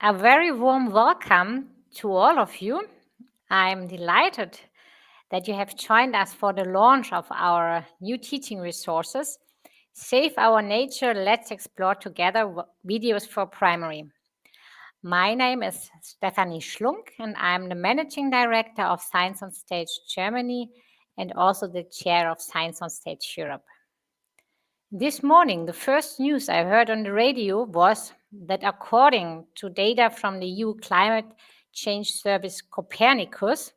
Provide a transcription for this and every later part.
A very warm welcome to all of you. I'm delighted that you have joined us for the launch of our new teaching resources, Save Our Nature, Let's Explore Together videos for primary. My name is Stefanie Schlunk and I'm the Managing Director of Science on Stage Germany and also the Chair of Science on Stage Europe. This morning, the first news I heard on the radio was that according to data from the EU climate change service Copernicus,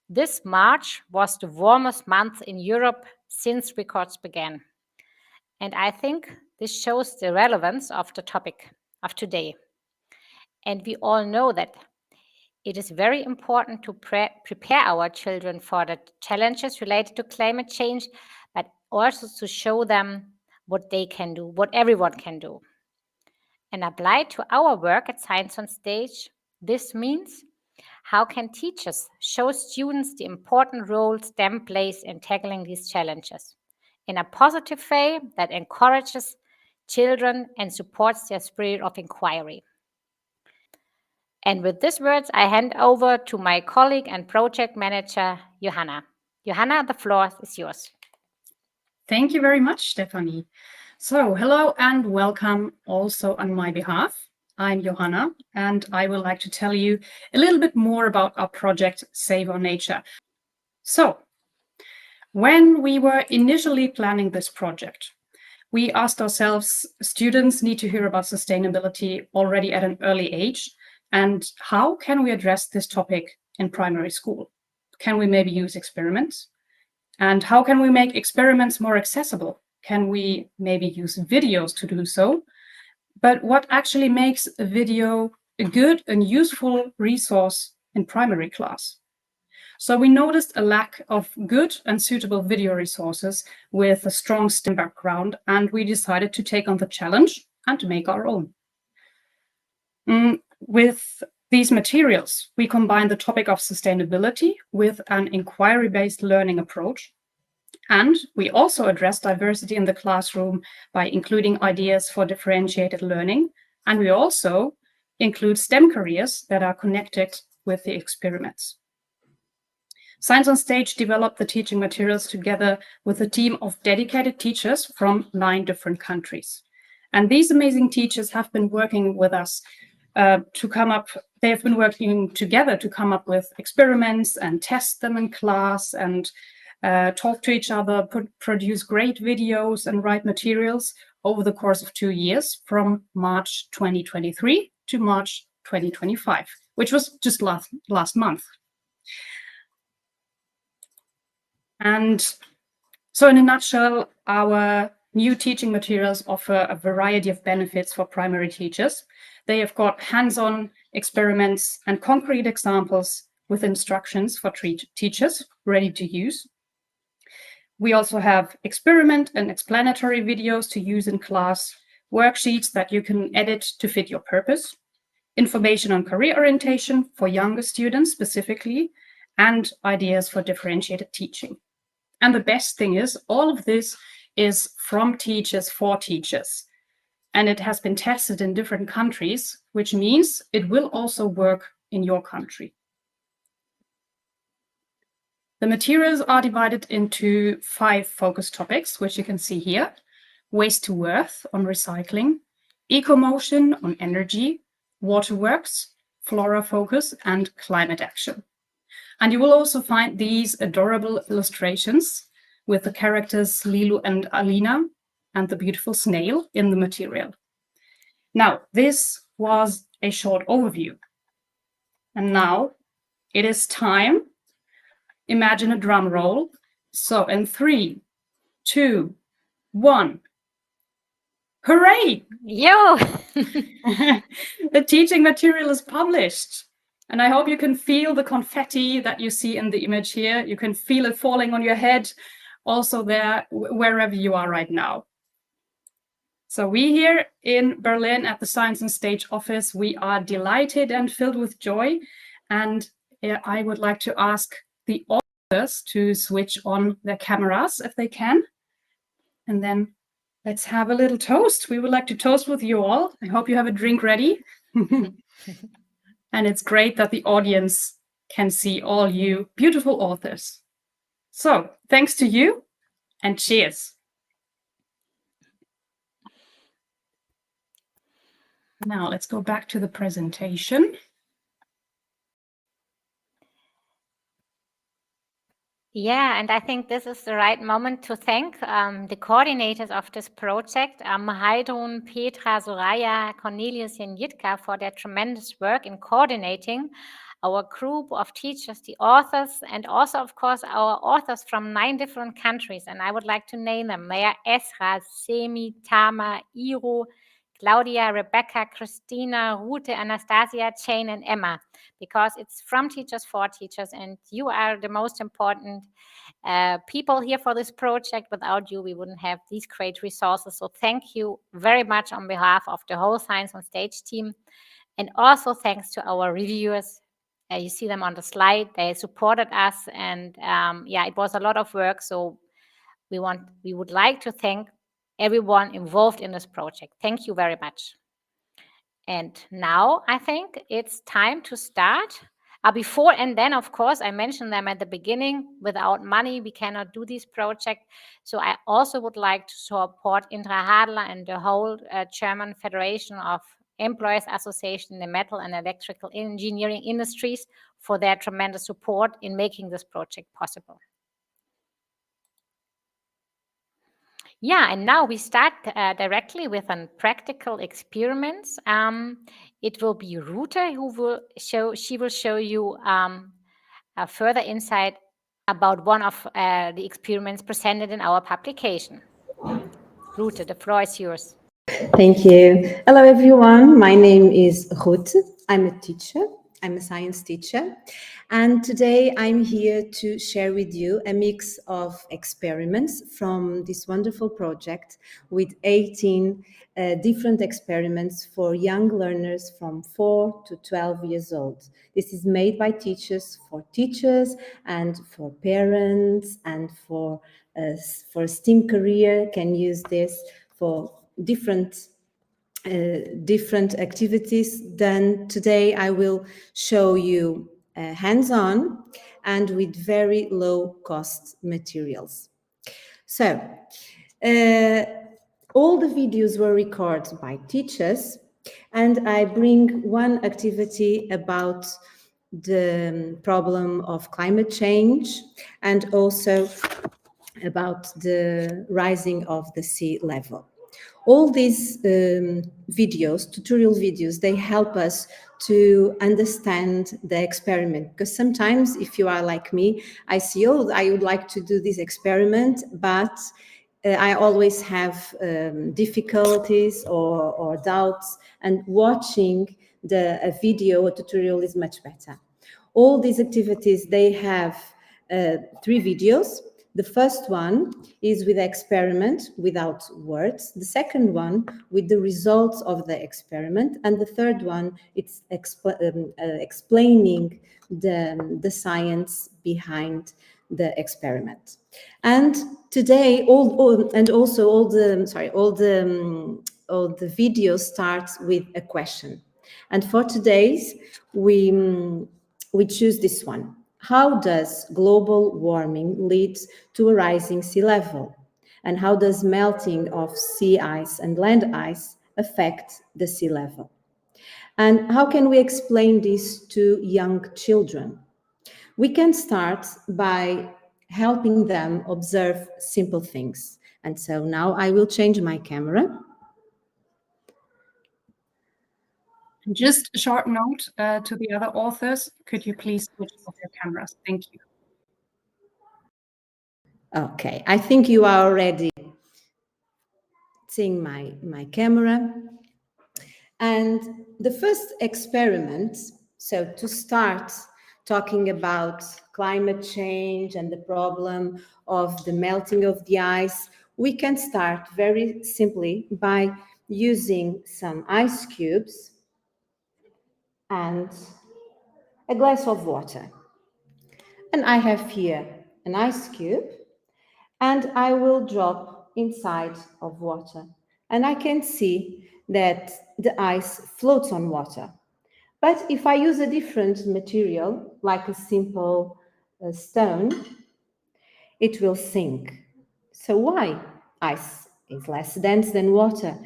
this March was the warmest month in Europe since records began. And I think this shows the relevance of the topic of today. And we all know that it is very important to prepare our children for the challenges related to climate change, but also to show them what they can do, what everyone can do. And applied to our work at Science on Stage, this means how can teachers show students the important role STEM plays in tackling these challenges in a positive way that encourages children and supports their spirit of inquiry. And with these words, I hand over to my colleague and project manager, Johanna. Johanna, the floor is yours. Thank you very much, Stefanie. So, hello and welcome also on my behalf. I'm Johanna, and I would like to tell you a little bit more about our project, Save Our Nature. So, when we were initially planning this project, we asked ourselves, students need to hear about sustainability already at an early age, and how can we address this topic in primary school? Can we maybe use experiments? And how can we make experiments more accessible? Can we maybe use videos to do so? But what actually makes a video a good and useful resource in primary class? So we noticed a lack of good and suitable video resources with a strong STEM background, and we decided to take on the challenge and to make our own. With these materials, we combine the topic of sustainability with an inquiry-based learning approach. And we also address diversity in the classroom by including ideas for differentiated learning. And we also include STEM careers that are connected with the experiments. Science on Stage developed the teaching materials together with a team of dedicated teachers from 9 different countries. And these amazing teachers have been working with us they have been working together to come up with experiments and test them in class and talk to each other, produce great videos and write materials over the course of 2 years from March 2023 to March 2025, which was just last month. And so in a nutshell, our new teaching materials offer a variety of benefits for primary teachers. They have got hands-on experiments and concrete examples with instructions for teachers ready to use. We also have experiment and explanatory videos to use in class, worksheets that you can edit to fit your purpose, information on career orientation for younger students specifically, and ideas for differentiated teaching. And the best thing is, all of this is from teachers for teachers. And it has been tested in different countries, which means it will also work in your country. The materials are divided into 5 focus topics, which you can see here: waste to earth on recycling, eco-motion on energy, waterworks, flora focus, and climate action. And you will also find these adorable illustrations with the characters Lilu and Alina and the beautiful snail in the material. Now, this was a short overview. And now it is time. Imagine a drum roll. So in 3, 2, 1. Hooray! Yo! The teaching material is published. And I hope you can feel the confetti that you see in the image here. You can feel it falling on your head, also there, wherever you are right now. So we here in Berlin at the Science on Stage office, we are delighted and filled with joy. And I would like to ask the authors to switch on their cameras if they can. And then let's have a little toast. We would like to toast with you all. I hope you have a drink ready. And it's great that the audience can see all you beautiful authors. So thanks to you and cheers. Now let's go back to the presentation. Yeah, and I think this is the right moment to thank the coordinators of this project, Heidrun, Petra, Soraya, Cornelius, and Jitka for their tremendous work in coordinating our group of teachers, the authors, and also, of course, our authors from 9 different countries. And I would like to name them. They are Esra, Semi, Tama, Iro, Claudia, Rebecca, Christina, Rute, Anastasia, Jane, and Emma, because it's from teachers for teachers, and you are the most important people here for this project. Without you, we wouldn't have these great resources. So thank you very much on behalf of the whole Science on Stage team. And also thanks to our reviewers. You see them on the slide. They supported us, and yeah, it was a lot of work. So we would like to thank everyone involved in this project. Thank you very much. And now I think it's time to start. Before and then, of course, I mentioned them at the beginning. Without money, we cannot do this project. So I also would like to support Indra Hadler and the whole German Federation of Employers Association in the metal and electrical engineering industries for their tremendous support in making this project possible. Yeah, and now we start directly with a practical experiments. It will be Rute who will show you a further insight about one of the experiments presented in our publication. Rute, the floor is yours. Thank you. Hello, everyone. My name is Ruth. I'm a teacher. I'm a science teacher. And today I'm here to share with you a mix of experiments from this wonderful project with 18 different experiments for young learners from 4 to 12 years old. This is made by teachers for teachers and for parents and for STEAM career can use this for different activities. Then today I will show you hands-on and with very low cost materials. So all the videos were recorded by teachers, and I bring one activity about the problem of climate change and also about the rising of the sea level. All these videos, tutorial videos, they help us to understand the experiment, because sometimes if you are like me, I see, oh, I would like to do this experiment, but I always have difficulties or doubts, and watching a video, a tutorial is much better. All these activities, they have 3 videos. The first one is with the experiment without words. The second one with the results of the experiment. And the third one, it's explaining the science behind the experiment. And today, all the videos start with a question. And for today's, we choose this one. How does global warming lead to a rising sea level? And how does melting of sea ice and land ice affect the sea level? And how can we explain this to young children? We can start by helping them observe simple things. And so now I will change my camera. Just a short note to the other authors. Could you please switch off your cameras? Thank you. Okay, I think you are already seeing my camera. And the first experiment, so to start talking about climate change and the problem of the melting of the ice, we can start very simply by using some ice cubes and a glass of water. And I have here an ice cube, and I will drop inside of water. And I can see that the ice floats on water. But if I use a different material, like a simple stone, it will sink. So why? Ice is less dense than water.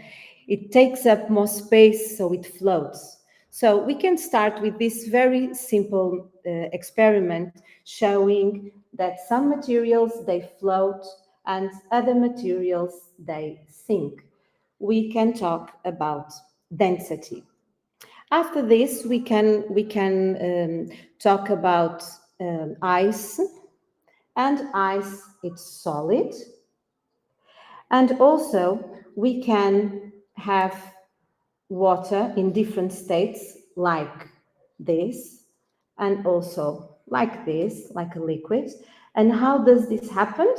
It takes up more space, so it floats. So we can start with this very simple experiment showing that some materials, they float and other materials, they sink. We can talk about density. After this, we can talk about ice, and ice it's solid, and also we can have water in different states like this, and also like this, like a liquid. And how does this happen?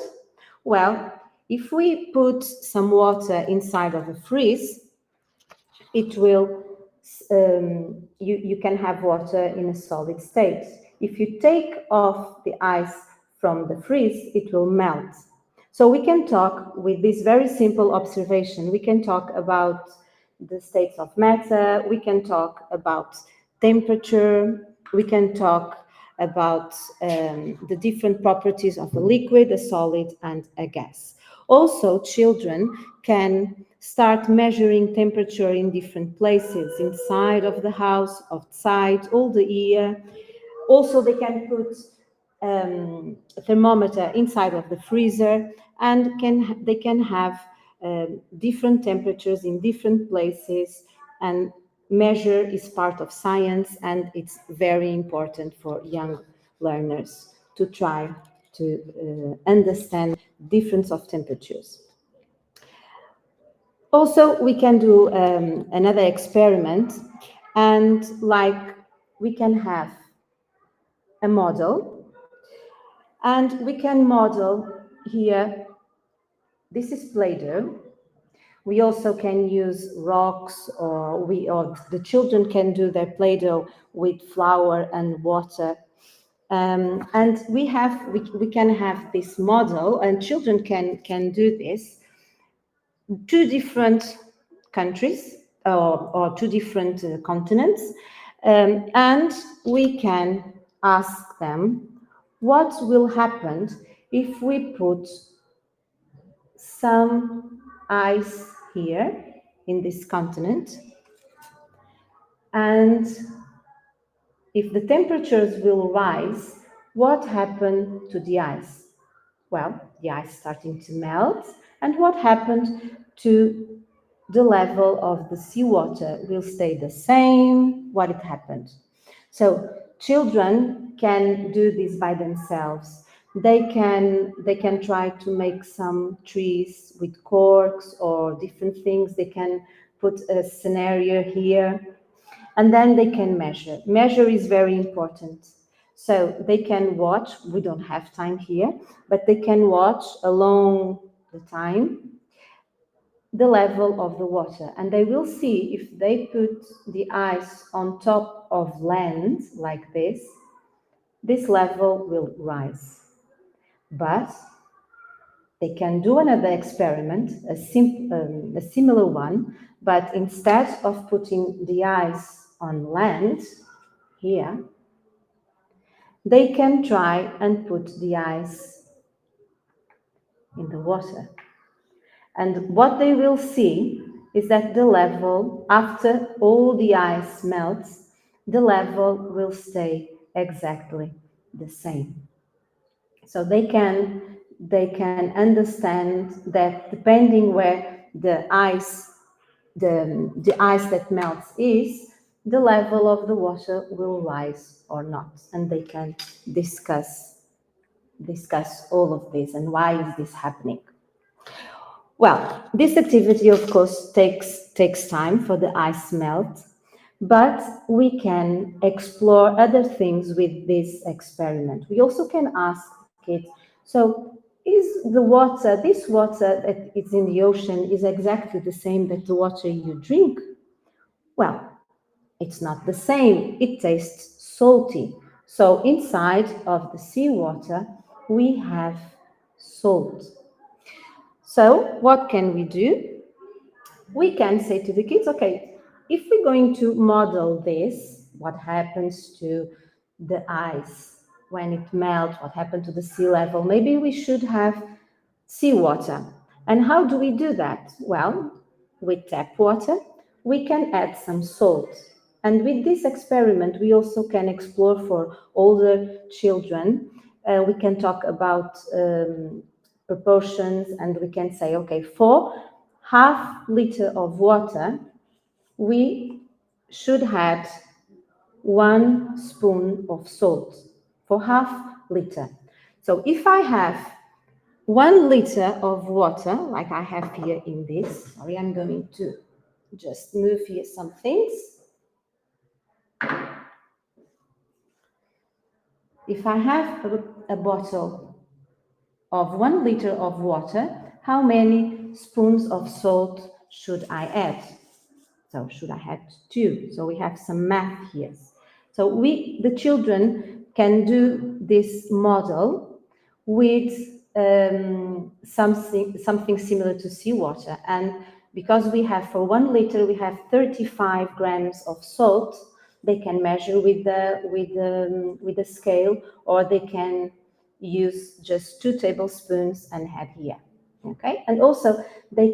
Well, if we put some water inside of a freeze, it will, you can have water in a solid state. If you take off the ice from the freeze, it will melt. So we can talk with this very simple observation. We can talk about the states of matter, we can talk about temperature, we can talk about the different properties of a liquid, a solid, and a gas. Also, children can start measuring temperature in different places, inside of the house, outside, all the year. Also, they can put a thermometer inside of the freezer, and they can have different temperatures in different places, and measure is part of science, and it's very important for young learners to try to understand difference of temperatures. Also, we can do another experiment, and like we can have a model, and we can model here, this is Play-Doh. We also can use rocks, or the children can do their Play-Doh with flour and water. And we can have this model, and children can do this. Two different countries, or two different continents, and we can ask them what will happen if we put some ice here in this continent, and if the temperatures will rise, what happened to the ice? Well, the ice starting to melt, and what happened to the level of the seawater? Will stay the same? What it happened? So children can do this by themselves. They can try to make some trees with corks or different things. They can put a scenario here, and then they can measure. Measure is very important. So they can watch, we don't have time here, but they can watch along the time the level of the water, and they will see if they put the ice on top of land like this level will rise. But they can do another experiment, a similar one, but instead of putting the ice on land here, they can try and put the ice in the water. And what they will see is that the level, after all the ice melts, the level will stay exactly the same. So they can understand that depending where the ice that melts is, the level of the water will rise or not, and they can discuss all of this and why is this happening. Well, this activity, of course, takes time for the ice melt, but we can explore other things with this experiment. We also can ask kids, so is the water, this water that is in the ocean, is exactly the same that the water you drink? Well, it's not the same. It tastes salty. So inside of the seawater, we have salt. So what can we do? We can say to the kids, okay, if we're going to model this, what happens to the ice when it melts, what happened to the sea level. Maybe we should have seawater. And how do we do that? Well, with tap water, we can add some salt. And with this experiment, we also can explore for older children. We can talk about proportions, and we can say, okay, for half liter of water, we should add 1 spoon of salt for half liter. So if I have 1 liter of water, like I have here in this, sorry, I'm going to just move here some things. If I have a bottle of 1 liter of water, how many spoons of salt should I add? So should I add 2? So we have some math here. So the children can do this model with something similar to seawater. And because we have, for 1 liter, we have 35 grams of salt, they can measure with the scale, or they can use just 2 tablespoons and add here. Okay, and also we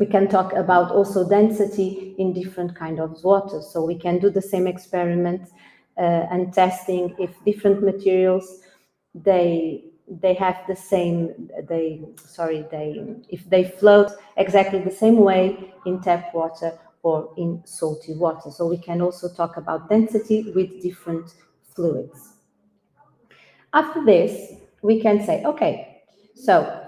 can talk about also density in different kind of water. So we can do the same experiment and testing if different materials they have the same if they float exactly the same way in tap water or in salty water. So we can also talk about density with different fluids. After this, we can say, okay, so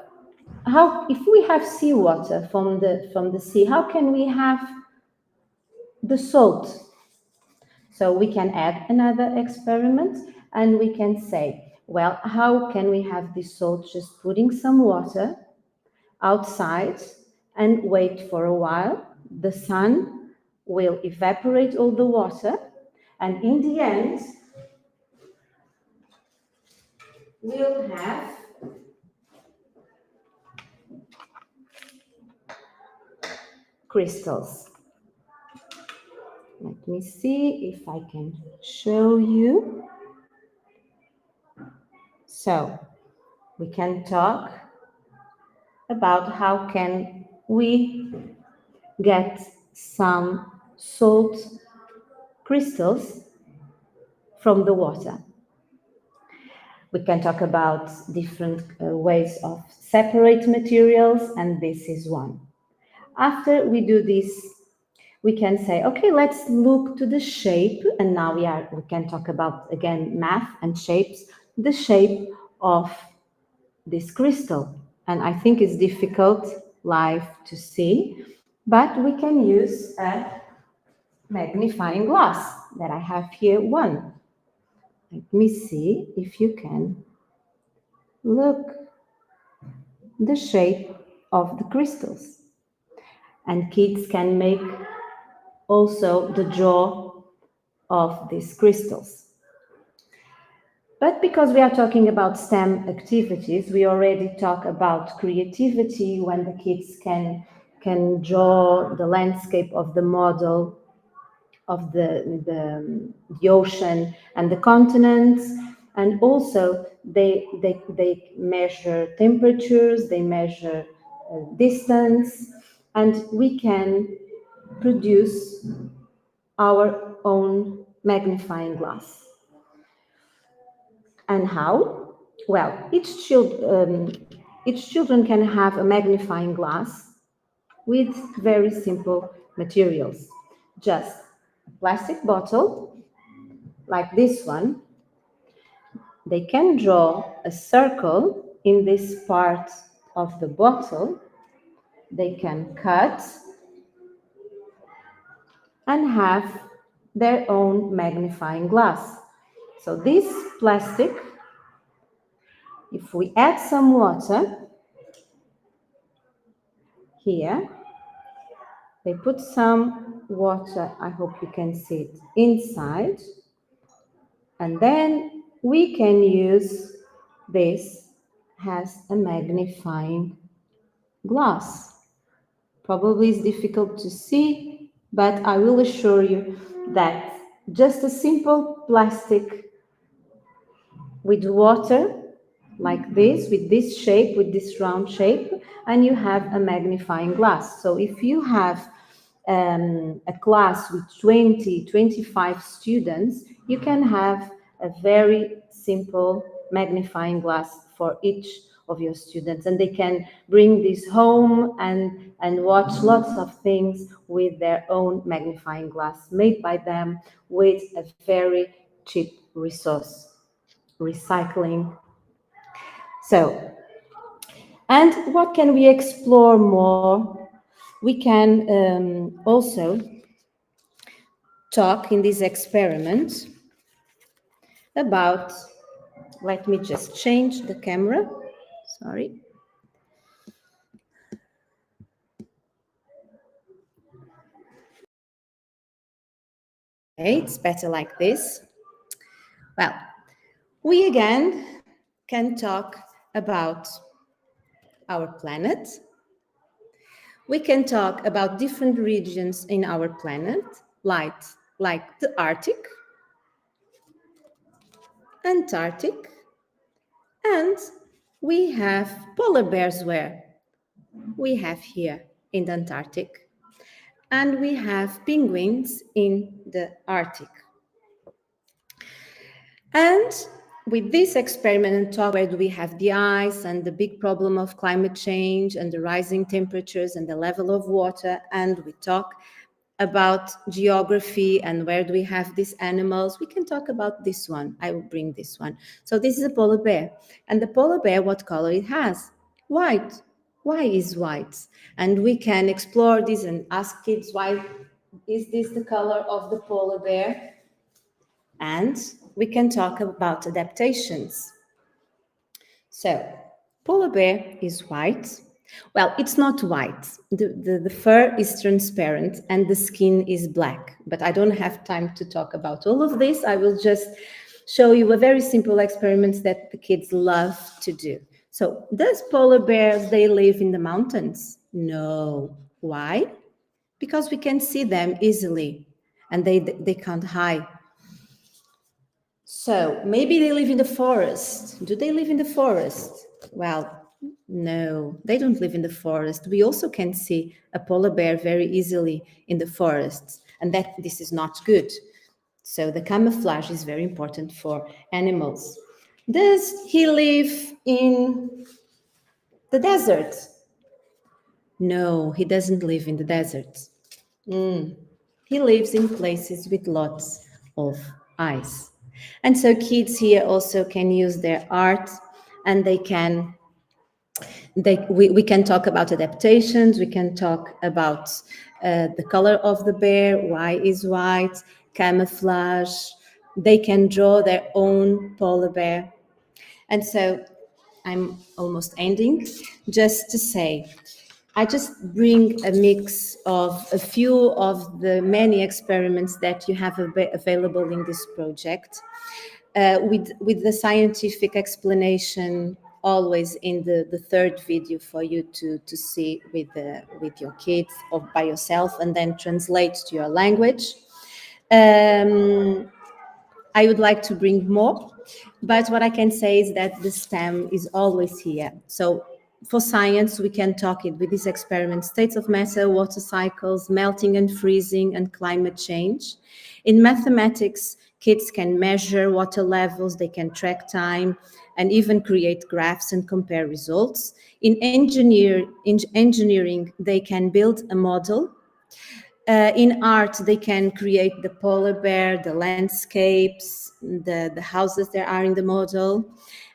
how, if we have seawater from the sea, how can we have the salt? So we can add another experiment and we can say, well, how can we have this salt? Just putting some water outside and wait for a while. The sun will evaporate all the water, and in the end, we'll have crystals. Let me see if I can show you. So we can talk about how can we get some salt crystals from the water. We can talk about different ways of separate materials, and this is one. After we do this, we can say, okay, let's look to the shape, and now we can talk about, again, math and shapes, the shape of this crystal. And I think it's difficult live to see, but we can use a magnifying glass that I have here, one. Let me see if you can look the shape of the crystals. And kids can make also the jaw of these crystals. But because we are talking about STEM activities, we already talk about creativity when the kids can draw the landscape of the model of the ocean and the continents, and also they measure temperatures, they measure distance, and we can produce our own magnifying glass. And how? Well, each children can have a magnifying glass with very simple materials. Just a plastic bottle, like this one. They can draw a circle in this part of the bottle. They can cut and have their own magnifying glass. So this plastic, if we add some water here, they put some water, I hope you can see it, inside, and then we can use this as a magnifying glass. Probably it's difficult to see, but I will assure you that just a simple plastic with water like this, with this shape, with this round shape, and you have a magnifying glass. So if you have a class with 20, 25 students, you can have a very simple magnifying glass for each of your students, and they can bring this home and watch lots of things with their own magnifying glass made by them with a very cheap resource, recycling. So, and what can we explore more? We can also talk in this experiment about, let me just change the camera, sorry. Okay, it's better like this. Well, we again can talk about our planet. We can talk about different regions in our planet, like the Arctic, Antarctic, and we have polar bears where we have here in the Antarctic, and we have penguins in the Arctic. And with this experiment and talk, where do we have the ice and the big problem of climate change and the rising temperatures and the level of water, and we talk about geography and where do we have these animals, we can talk about this one. I will bring this one. So this is a polar bear. And the polar bear, what color it has? White. Why is white? And we can explore this and ask kids, why is this the color of the polar bear? And we can talk about adaptations. So, polar bear is white. Well, it's not white. The fur is transparent and the skin is black. But I don't have time to talk about all of this. I will just show you a very simple experiment that the kids love to do. So, does polar bears, they live in the mountains? No. Why? Because we can see them easily and they can't hide. So maybe they live in the forest. Do they live in the forest? Well, no, they don't live in the forest. We also can see a polar bear very easily in the forests, and that this is not good. So the camouflage is very important for animals. Does he live in the desert? No, he doesn't live in the desert. He lives in places with lots of ice. And so kids here also can use their art, and we can talk about adaptations, we can talk about the color of the bear, why is white, camouflage. They can draw their own polar bear. And so I'm almost ending, just to say, I just bring a mix of a few of the many experiments that you have available in this project, with the scientific explanation always in the third video for you to see with your kids or by yourself, and then translate to your language. I would like to bring more, but what I can say is that the STEM is always here. So for science, we can talk it with these experiments: states of matter, water cycles, melting and freezing, and climate change. In mathematics, kids can measure water levels, they can track time, and even create graphs and compare results. In engineering, they can build a model. In art, they can create the polar bear, the landscapes, the houses that are in the model.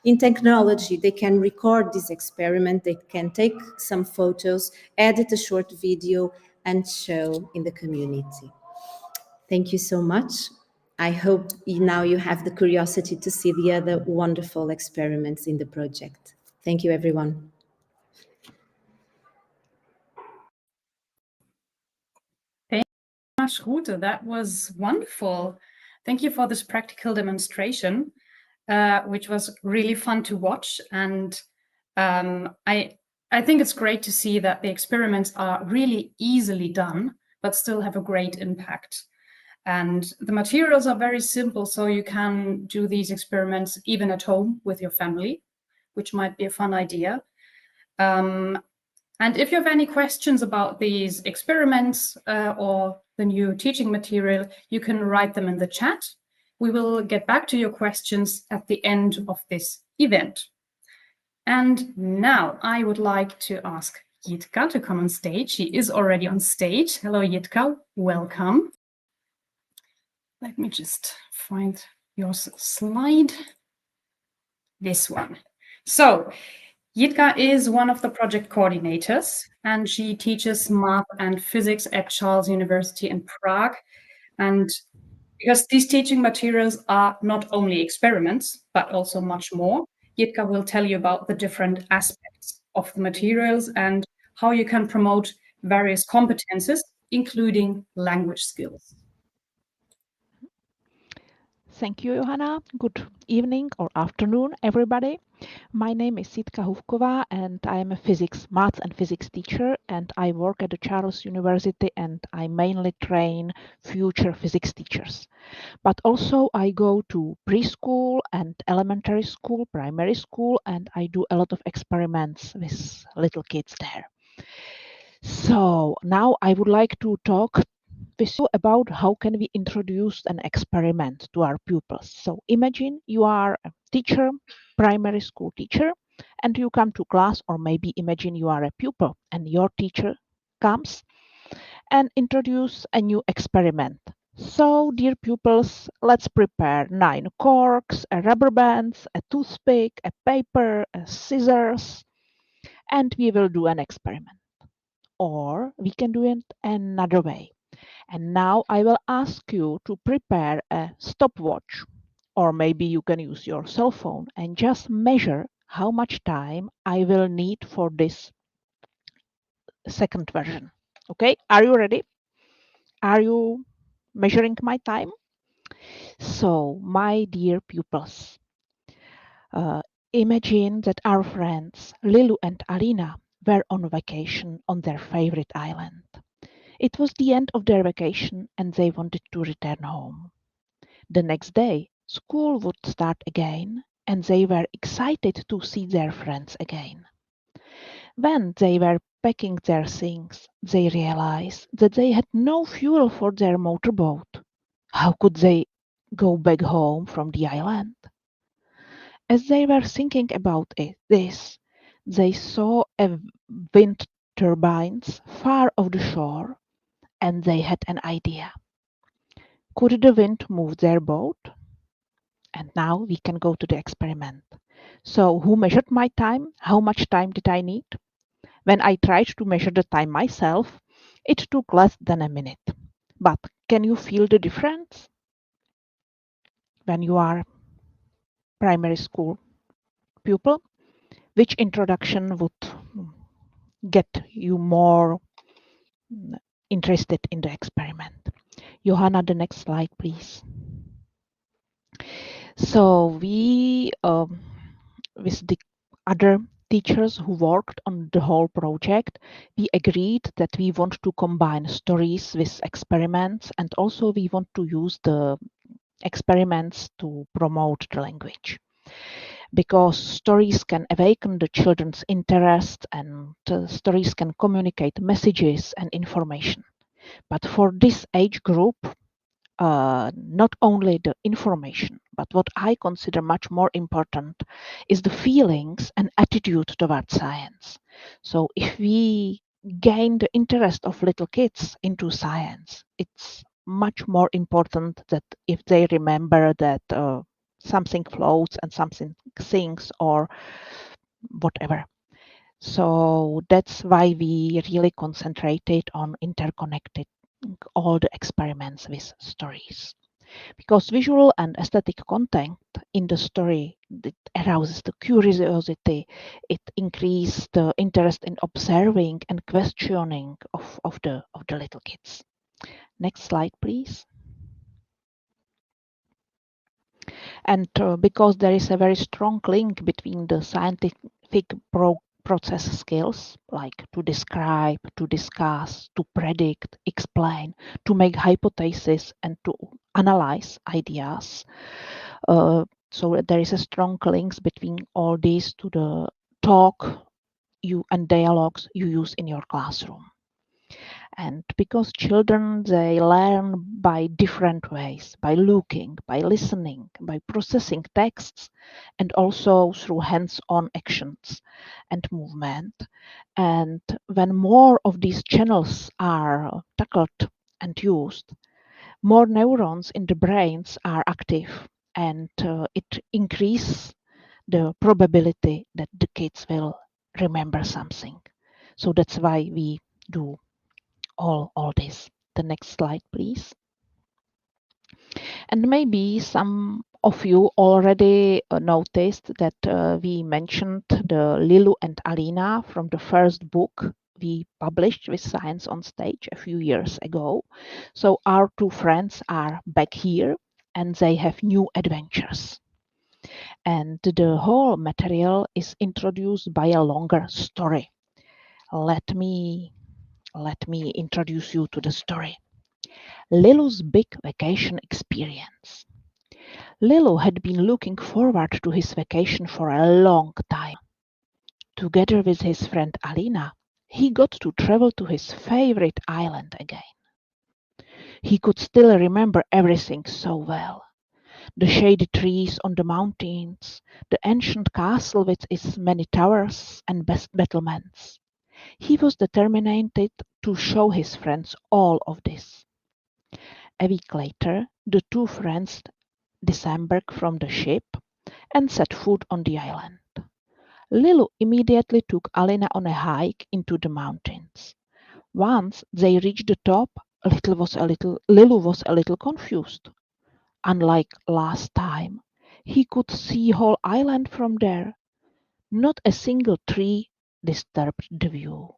In technology, they can record this experiment, they can take some photos, edit a short video, and show in the community. Thank you so much. I hope now you have the curiosity to see the other wonderful experiments in the project. Thank you, everyone. Much, Rute. That was wonderful. Thank you for this practical demonstration, which was really fun to watch. And I think it's great to see that the experiments are really easily done but still have a great impact. And the materials are very simple, so you can do these experiments even at home with your family, which might be a fun idea. And if you have any questions about these experiments or the new teaching material, you can write them in the chat. We will get back to your questions at the end of this event. And now I would like to ask Jitka to come on stage. She is already on stage. Hello, Jitka. Welcome. Let me just find your slide. This one. So Jitka is one of the project coordinators, and she teaches math and physics at Charles University in Prague. And because these teaching materials are not only experiments, but also much more, Jitka will tell you about the different aspects of the materials and how you can promote various competences, including language skills. Thank you, Johanna. Good evening or afternoon, everybody. My name is Jitka Hufková, and I am a math and physics teacher, and I work at the Charles University, and I mainly train future physics teachers. But also I go to preschool and elementary school, primary school, and I do a lot of experiments with little kids there. So now I would like to talk with you about how can we introduce an experiment to our pupils. So imagine you are a teacher, primary school teacher, and you come to class, or maybe imagine you are a pupil and your teacher comes and introduce a new experiment. So, dear pupils, let's prepare 9 corks, a rubber bands, a toothpick, a paper, a scissors, and we will do an experiment. Or we can do it another way. And now I will ask you to prepare a stopwatch, or maybe you can use your cell phone and just measure how much time I will need for this second version. Okay, are you ready? Are you measuring my time? So, my dear pupils, imagine that our friends Lilu and Alina were on vacation on their favorite island. It was the end of their vacation and they wanted to return home. The next day, school would start again and they were excited to see their friends again. When they were packing their things, they realized that they had no fuel for their motorboat. How could they go back home from the island? As they were thinking about this, they saw a wind turbines far off the shore, and they had an idea. Could the wind move their boat? And now we can go to the experiment. So, who measured my time? How much time did I need? When I tried to measure the time myself, it took less than a minute. But can you feel the difference when you are primary school pupil? Which introduction would get you more interested in the experiment? Johanna, the next slide, please. So we, with the other teachers who worked on the whole project, we agreed that we want to combine stories with experiments, and also we want to use the experiments to promote the language. Because stories can awaken the children's interest and stories can communicate messages and information. But for this age group, not only the information, but what I consider much more important is the feelings and attitude towards science. So if we gain the interest of little kids into science, it's much more important that if they remember that something floats and something sinks or whatever. So that's why we really concentrated on interconnected all the experiments with stories. Because visual and aesthetic content in the story, it arouses the curiosity, it increases the interest in observing and questioning of the little kids. Next slide, please. And because there is a very strong link between the scientific process skills like to describe, to discuss, to predict, explain, to make hypotheses, and to analyze ideas. So there is a strong link between all these to the talk you and dialogues you use in your classroom. And because children, they learn by different ways, by looking, by listening, by processing texts, and also through hands-on actions and movement. And when more of these channels are tackled and used, more neurons in the brains are active, and it increases the probability that the kids will remember something. So that's why we do all this. The next slide, please. And maybe some of you already noticed that we mentioned the Lilu and Alina from the first book we published with Science on Stage a few years ago. So our two friends are back here and they have new adventures. And the whole material is introduced by a longer story. Let me introduce you to the story. Lilu's big vacation experience. Lilu had been looking forward to his vacation for a long time. Together with his friend Alina, he got to travel to his favorite island again. He could still remember everything so well. The shady trees on the mountains, the ancient castle with its many towers and battlements. He was determined to show his friends all of this. A week later, the two friends disembarked from the ship and set foot on the island. Lilu immediately took Alina on a hike into the mountains. Once they reached the top, Lilu was a little confused. Unlike last time, he could see whole island from there. Not a single tree disturbed the view.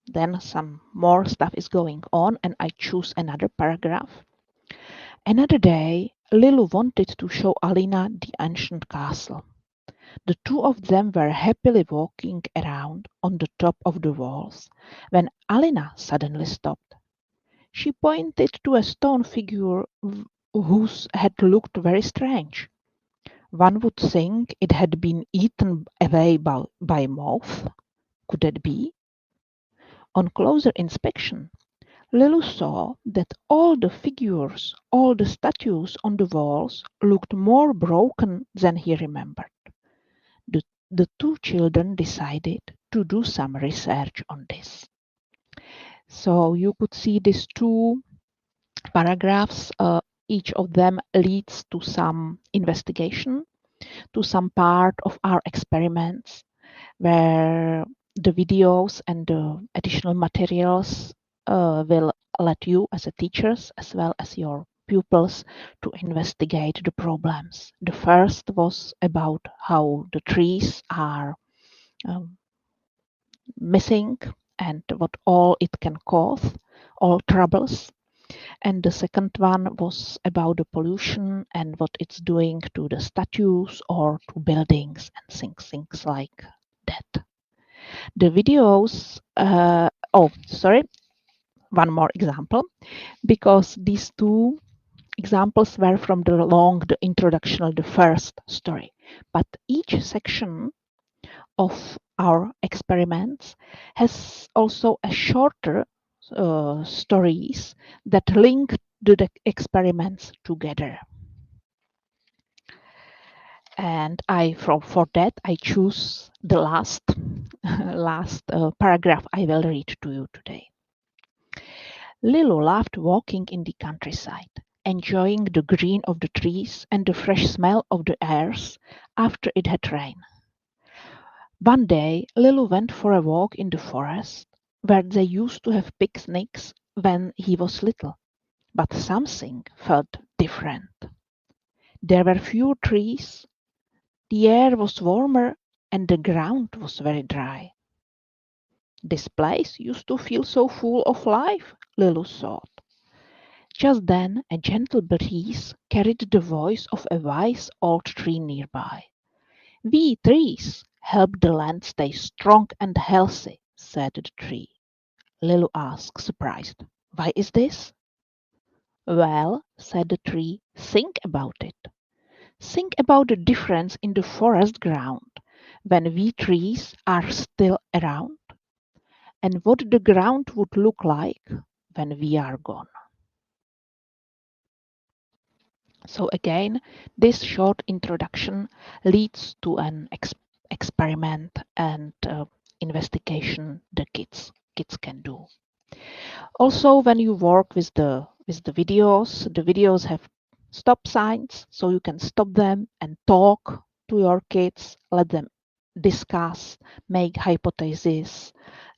Then some more stuff is going on, and I choose another paragraph. Another day, Lilu wanted to show Alina the ancient castle. The two of them were happily walking around on the top of the walls when Alina suddenly stopped. She pointed to a stone figure whose had looked very strange. One would think it had been eaten away by moth. Could that be? On closer inspection, Lilu saw that all the figures, all the statues on the walls looked more broken than he remembered. The two children decided to do some research on this. So you could see these two paragraphs. Each of them leads to some investigation, to some part of our experiments, where the videos and the additional materials will let you as a teachers as well as your pupils to investigate the problems. The first was about how the trees are missing and what all it can cause, all troubles. And the second one was about the pollution and what it's doing to the statues or to buildings and things like that. The videos, one more example, because these two examples were from the introduction of the first story. But each section of our experiments has also a shorter stories that link the experiments together. And for that I choose the last paragraph I will read to you today. Lilu loved walking in the countryside, enjoying the green of the trees and the fresh smell of the airs after it had rained. One day Lilu went for a walk in the forest where they used to have picnics when he was little, but something felt different. There were fewer trees, the air was warmer, and the ground was very dry. This place used to feel so full of life, Lilu thought. Just then a gentle breeze carried the voice of a wise old tree nearby. We trees Help the land stay strong and healthy, said the tree. Lilu asked, surprised. Why is this? Well, said the tree, think about it. Think about the difference in the forest ground when we trees are still around, and what the ground would look like when we are gone. So again, this short introduction leads to an experiment and investigation the kids can do. Also, when you work with the videos have stop signs, so you can stop them and talk to your kids, let them discuss, make hypotheses,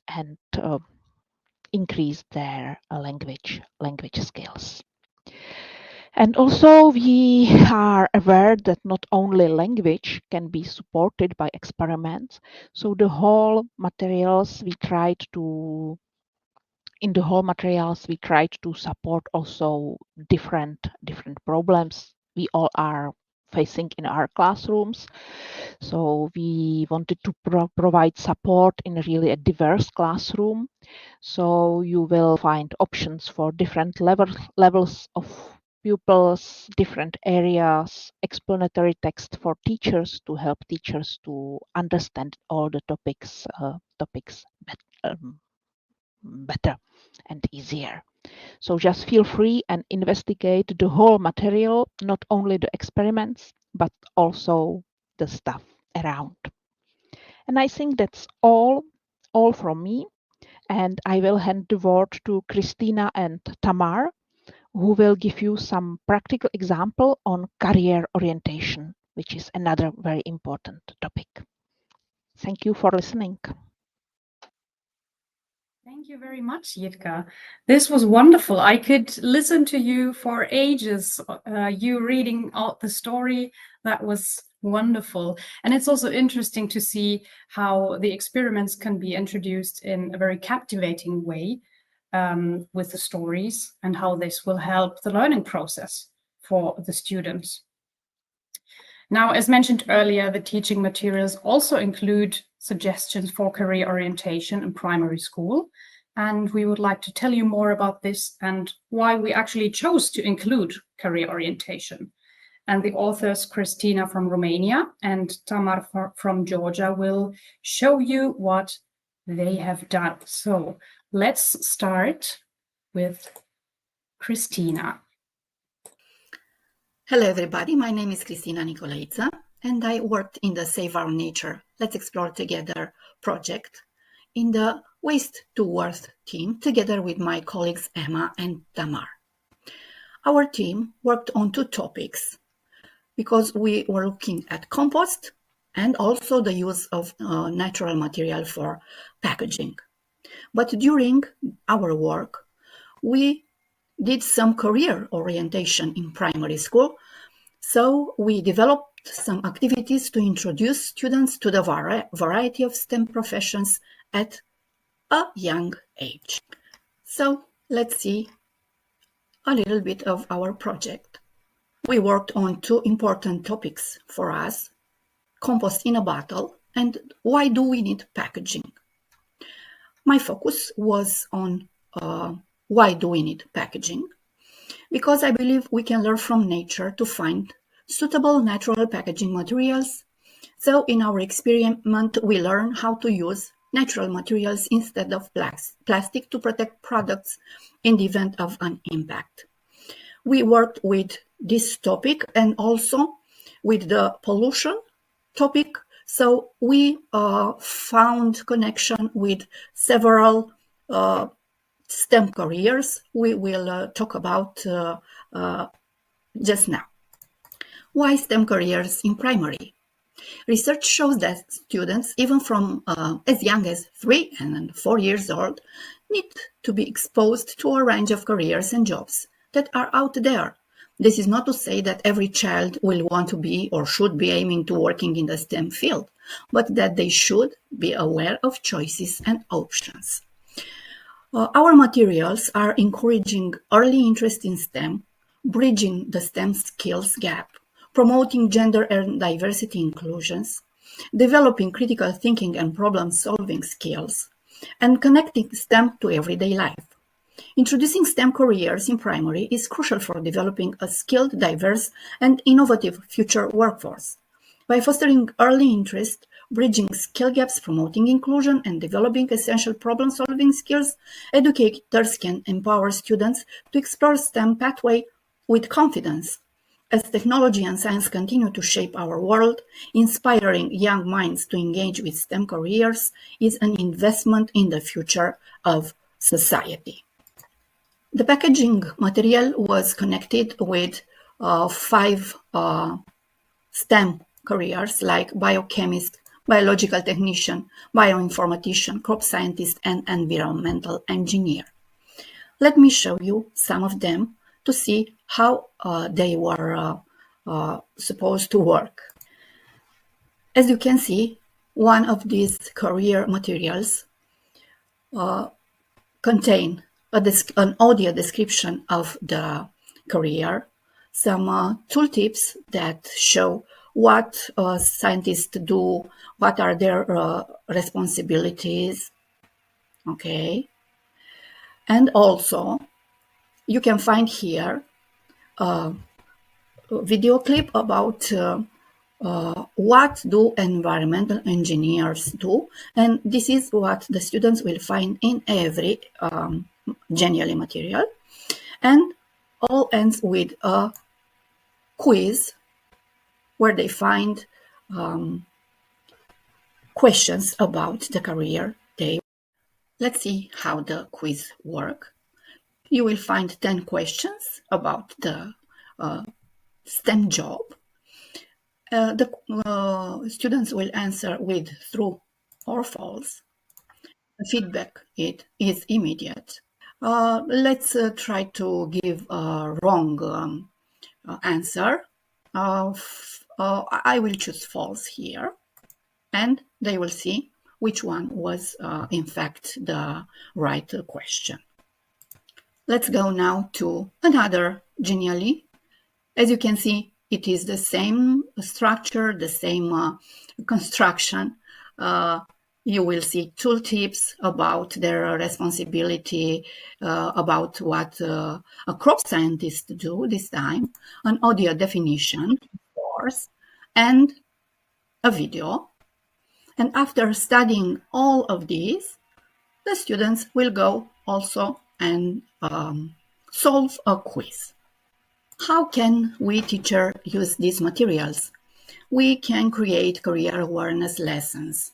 and increase their language skills. And also we are aware that not only language can be supported by experiments, so the whole materials we tried to support also different problems we all are facing in our classrooms. So we wanted to provide support in really a diverse classroom. So you will find options for different levels of pupils, different areas, explanatory text for teachers to help teachers to understand all the topics better and easier. So just feel free and investigate the whole material, not only the experiments, but also the stuff around. And I think that's all from me. And I will hand the word to Christina and Tamar, who will give you some practical example on career orientation, which is another very important topic. Thank you for listening. Thank you very much, Jitka. This was wonderful. I could listen to you for ages, you reading out the story. That was wonderful. And it's also interesting to see how the experiments can be introduced in a very captivating way with the stories, and how this will help the learning process for the students. Now, as mentioned earlier, the teaching materials also include suggestions for career orientation in primary school. And we would like to tell you more about this and why we actually chose to include career orientation. And the authors, Christina from Romania and Tamar from Georgia, will show you what they have done. So let's start with Christina. Hello, everybody. My name is Cristina Nicolaița, and I worked in the Save Our Nature, Let's Explore Together project in the Waste to Worth team, together with my colleagues Emma and Tamar. Our team worked on two topics because we were looking at compost and also the use of natural material for packaging. But during our work, we did some career orientation in primary school. So we developed some activities to introduce students to the variety of STEM professions at a young age. So let's see a little bit of our project. We worked on two important topics for us: compost in a bottle and why do we need packaging. My focus was on why do we need packaging? Because I believe we can learn from nature to find suitable natural packaging materials. So in our experiment, we learn how to use natural materials instead of plastic to protect products in the event of an impact. We worked with this topic and also with the pollution topic. So we found connection with several STEM careers we will talk about just now. Why STEM careers in primary? Research shows that students, even from as young as 3 and 4 years old, need to be exposed to a range of careers and jobs that are out there. This is not to say that every child will want to be or should be aiming to working in the STEM field, but that they should be aware of choices and options. Our materials are encouraging early interest in STEM, bridging the STEM skills gap, promoting gender and diversity inclusions, developing critical thinking and problem-solving skills, and connecting STEM to everyday life. Introducing STEM careers in primary is crucial for developing a skilled, diverse, and innovative future workforce. By fostering early interest, bridging skill gaps, promoting inclusion, and developing essential problem-solving skills, educators can empower students to explore STEM pathway with confidence. As technology and science continue to shape our world, inspiring young minds to engage with STEM careers is an investment in the future of society. The packaging material was connected with 5 STEM careers like biochemist, biological technician, bioinformatician, crop scientist, and environmental engineer. Let me show you some of them to see how they were supposed to work. As you can see, one of these career materials contain an audio description of the career, some tooltips that show what scientists do, what are their responsibilities, okay? And also, you can find here a video clip about what do environmental engineers do, and this is what the students will find in every Genially material, and all ends with a quiz where they find questions about the career they. Let's see how the quiz works. You will find 10 questions about the STEM job. The students will answer with true or false. The feedback is immediate. Let's try to give a wrong answer. I will choose false here, and they will see which one was in fact the right question. Let's go now to another Genially. As you can see, it is the same structure, the same construction. You will see tooltips about their responsibility, about what a crop scientist do this time, an audio definition, of course, and a video. And after studying all of these, the students will go also and solve a quiz. How can we teachers use these materials? We can create career awareness lessons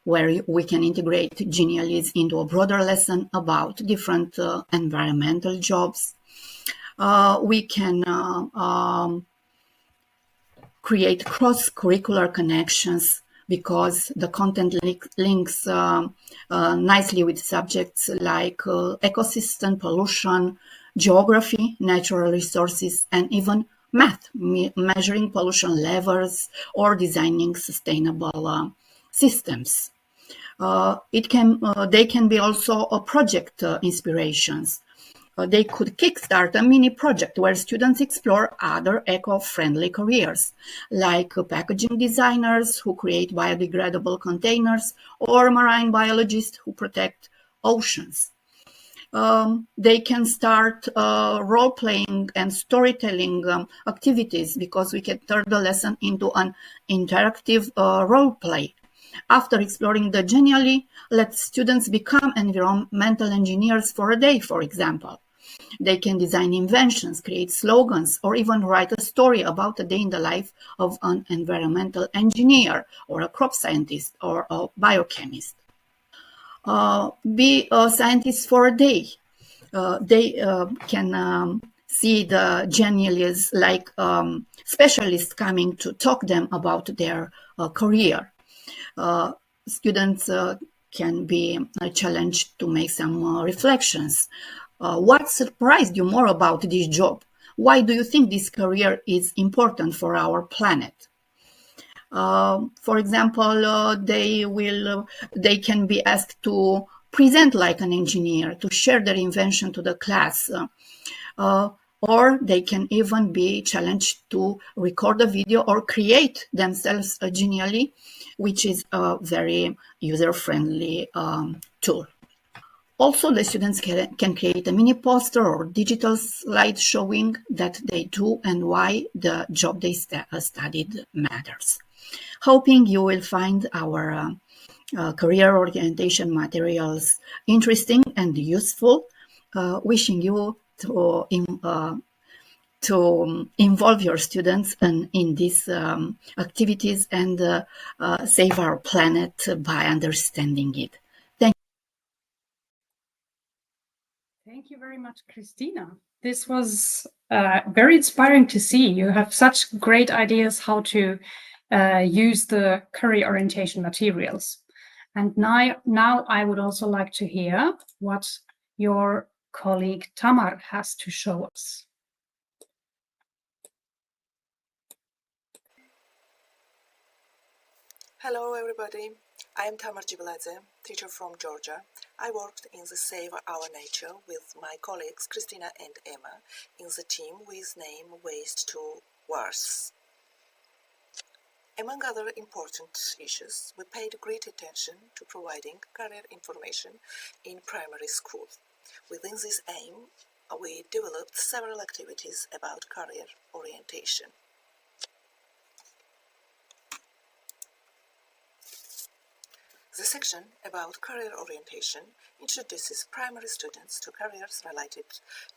where we can integrate Geniallys into a broader lesson about different environmental jobs. We can create cross-curricular connections because the content links nicely with subjects like ecosystem, pollution, geography, natural resources, and even math, measuring pollution levels or designing sustainable systems. They can be also project inspirations. They could kickstart a mini project where students explore other eco-friendly careers, like packaging designers who create biodegradable containers or marine biologists who protect oceans. They can start role-playing and storytelling activities because we can turn the lesson into an interactive role play. After exploring the Genially, let students become environmental engineers for a day, for example. They can design inventions, create slogans, or even write a story about a day in the life of an environmental engineer or a crop scientist or a biochemist. Be a scientist for a day. They can see the Geniallys like specialists coming to talk them about their career. Students can be challenged to make some reflections. What surprised you more about this job? Why do you think this career is important for our planet? For example, they can be asked to present like an engineer, to share their invention to the class. or they can even be challenged to record a video or create themselves genially, which is a very user-friendly tool. Also, the students can create a mini poster or digital slide showing that they do and why the job they studied matters. Hoping you will find our career orientation materials interesting and useful. Wishing you to involve your students in these activities and save our planet by understanding it. Thank you very much, Christina. This was very inspiring to see. You have such great ideas how to use the career orientation materials. And now I would also like to hear what your colleague Tamar has to show us. Hello everybody, I am Tamar Gibeladze, teacher from Georgia. I worked in the Save Our Nature with my colleagues Christina and Emma in the team with name Waste to Worth. Among other important issues, we paid great attention to providing career information in primary school. Within this aim, we developed several activities about career orientation. The section about career orientation introduces primary students to careers related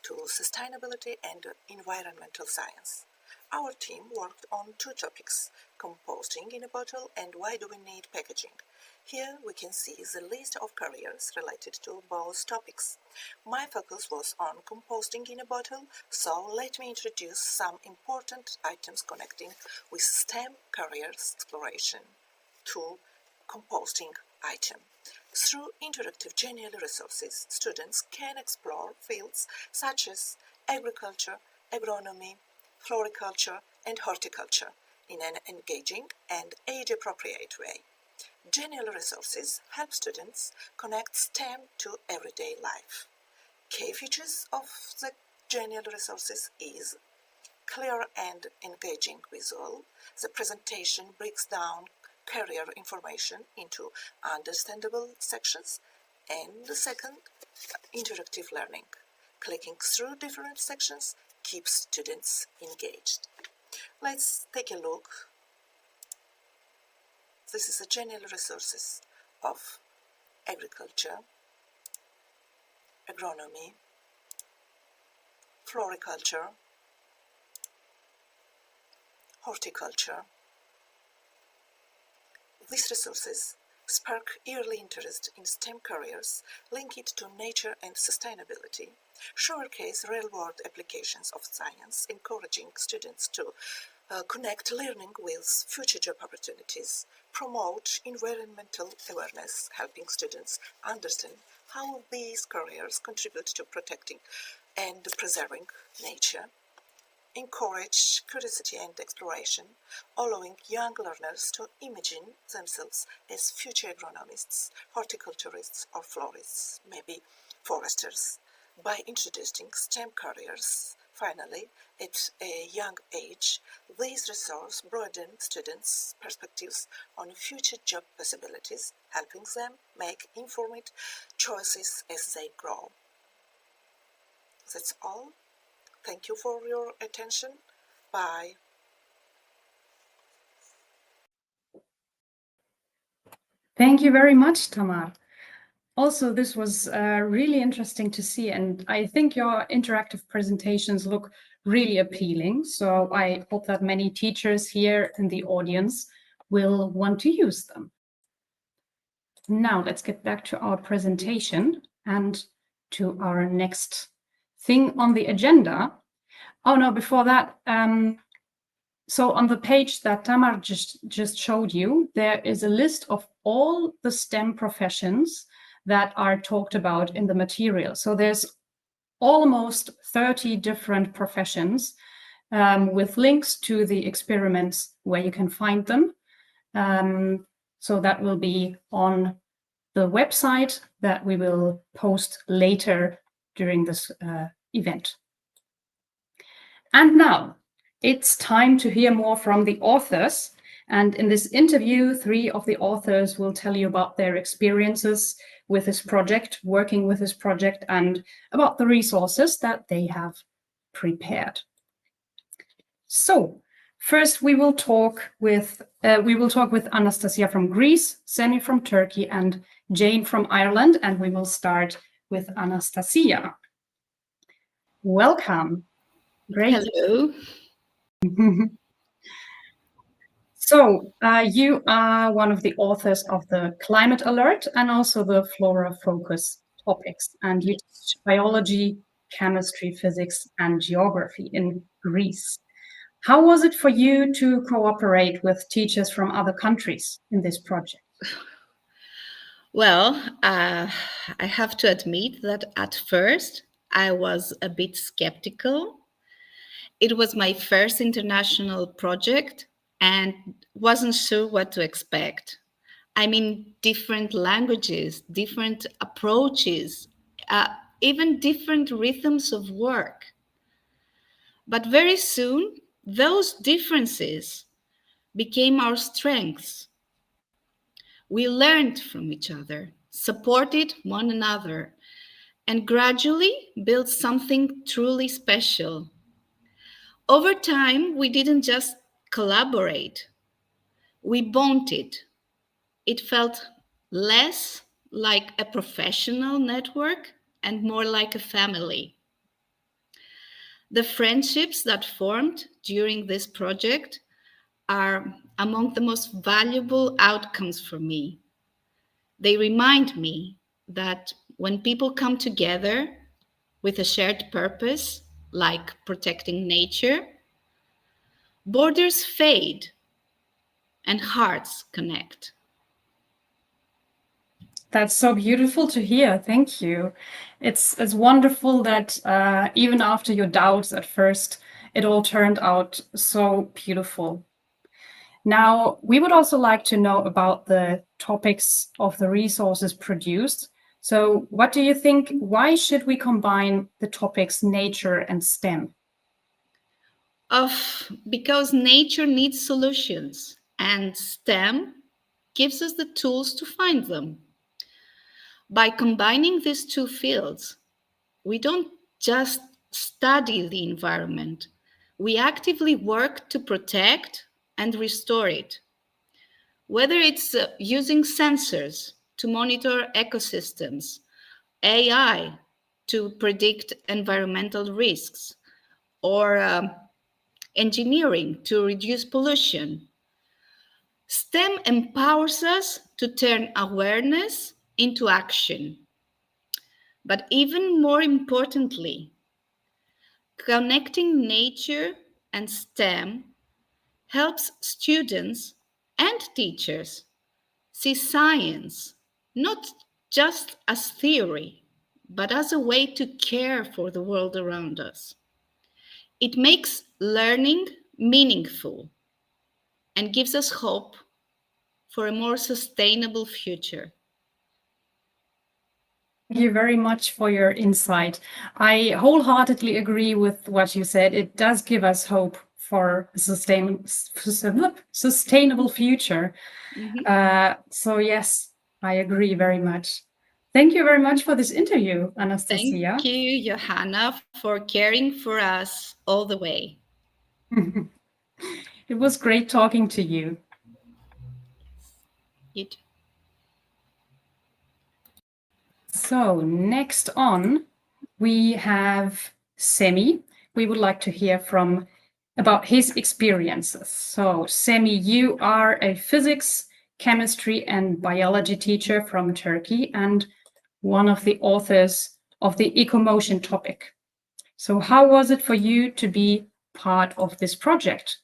to sustainability and environmental science. Our team worked on two topics, composting in a bottle and why do we need packaging. Here we can see the list of careers related to both topics. My focus was on composting in a bottle, so let me introduce some important items connecting with STEM careers exploration to composting item. Through interactive genial resources, students can explore fields such as agriculture, agronomy, floriculture, and horticulture in an engaging and age-appropriate way. Genial resources help students connect STEM to everyday life. Key features of the genial resources is clear and engaging visual. The presentation breaks down career information into understandable sections, and the second, interactive learning. Clicking through different sections keeps students engaged. Let's take a look. This is the general resources of agriculture, agronomy, floriculture, horticulture. These resources spark early interest in STEM careers, link it to nature and sustainability, showcase real-world applications of science, encouraging students to connect learning with future job opportunities, promote environmental awareness, helping students understand how these careers contribute to protecting and preserving nature, encourage curiosity and exploration, allowing young learners to imagine themselves as future agronomists, horticulturists or florists, maybe foresters, by introducing STEM careers. Finally, at a young age, these resources broaden students' perspectives on future job possibilities, helping them make informed choices as they grow. That's all. Thank you for your attention. Bye. Thank you very much, Tamar. Also, this was really interesting to see, and I think your interactive presentations look really appealing. So I hope that many teachers here in the audience will want to use them. Now let's get back to our presentation and to our next thing on the agenda. Oh no, before that, so on the page that Tamar just showed you, there is a list of all the STEM professions that are talked about in the material. So there's almost 30 different professions with links to the experiments where you can find them. So that will be on the website that we will post later during this event. And now it's time to hear more from the authors. And in this interview, 3 of the authors will tell you about their experiences with this project, working with this project, and about the resources that they have prepared. So first we will talk with Anastasia from Greece, Semi from Turkey, and Jane from Ireland, and we will start with Anastasia. Welcome. Great. Hello. So you are one of the authors of the Climate Alert and also the Flora Focus topics, and you teach biology, chemistry, physics, and geography in Greece. How was it for you to cooperate with teachers from other countries in this project? Well, I have to admit that at first I was a bit skeptical. It was my first international project and wasn't sure what to expect. I mean, different languages, different approaches, even different rhythms of work. But very soon, those differences became our strengths. We learned from each other, supported one another, and gradually built something truly special. Over time, we didn't just collaborate, we bonded. It felt less like a professional network and more like a family. The friendships that formed during this project are among the most valuable outcomes for me. They remind me that when people come together with a shared purpose, like protecting nature, borders fade and hearts connect. That's so beautiful to hear. Thank you. It's wonderful that even after your doubts at first, it all turned out so beautiful. Now, we would also like to know about the topics of the resources produced. So, what do you think? Why should we combine the topics nature and STEM? Because nature needs solutions and STEM gives us the tools to find them. By combining these two fields, we don't just study the environment, we actively work to protect and restore it. Whether it's using sensors to monitor ecosystems, AI to predict environmental risks, or engineering to reduce pollution, STEM empowers us to turn awareness into action. But even more importantly, connecting nature and STEM helps students and teachers see science not just as theory, but as a way to care for the world around us. It makes learning meaningful and gives us hope for a more sustainable future. Thank you very much for your insight. I wholeheartedly agree with what you said. It does give us hope for a sustainable future. So yes, I agree very much. Thank you very much for this interview, Anastasia. Thank you, Johanna, for caring for us all the way. It was great talking to you. You too. So next on, we have Semi. We would like to hear about his experiences. So Semi, you are a physics, chemistry, and biology teacher from Turkey and one of the authors of the ecomotion topic. So how was it for you to be part of this project?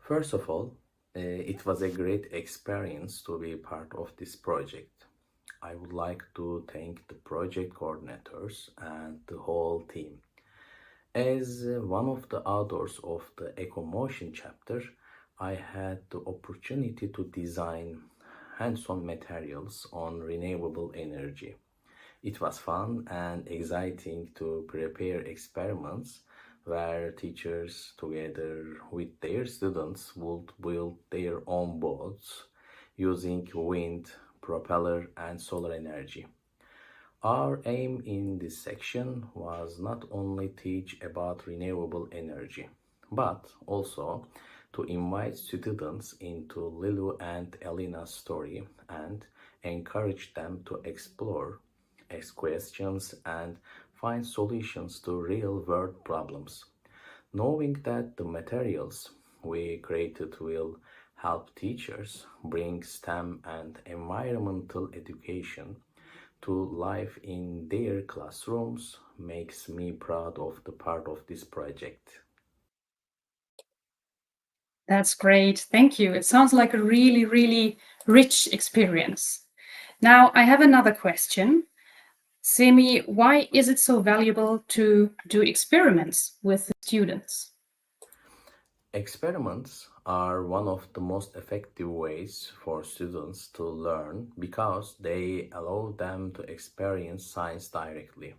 First of all, it was a great experience to be part of this project. I would like to thank the project coordinators and the whole team. As one of the authors of the EcoMotion chapter, I had the opportunity to design hands-on materials on renewable energy. It was fun and exciting to prepare experiments where teachers, together with their students, would build their own boats using wind, propeller, and solar energy. Our aim in this section was not only teach about renewable energy, but also to invite students into Lilu and Elina's story and encourage them to explore, ask questions, and find solutions to real world problems. Knowing that the materials we created will help teachers bring STEM and environmental education to life in their classrooms makes me proud of the part of this project. That's great. Thank you. It sounds like a really, really rich experience. Now, I have another question. Semi, why is it so valuable to do experiments with the students? Experiments are one of the most effective ways for students to learn because they allow them to experience science directly.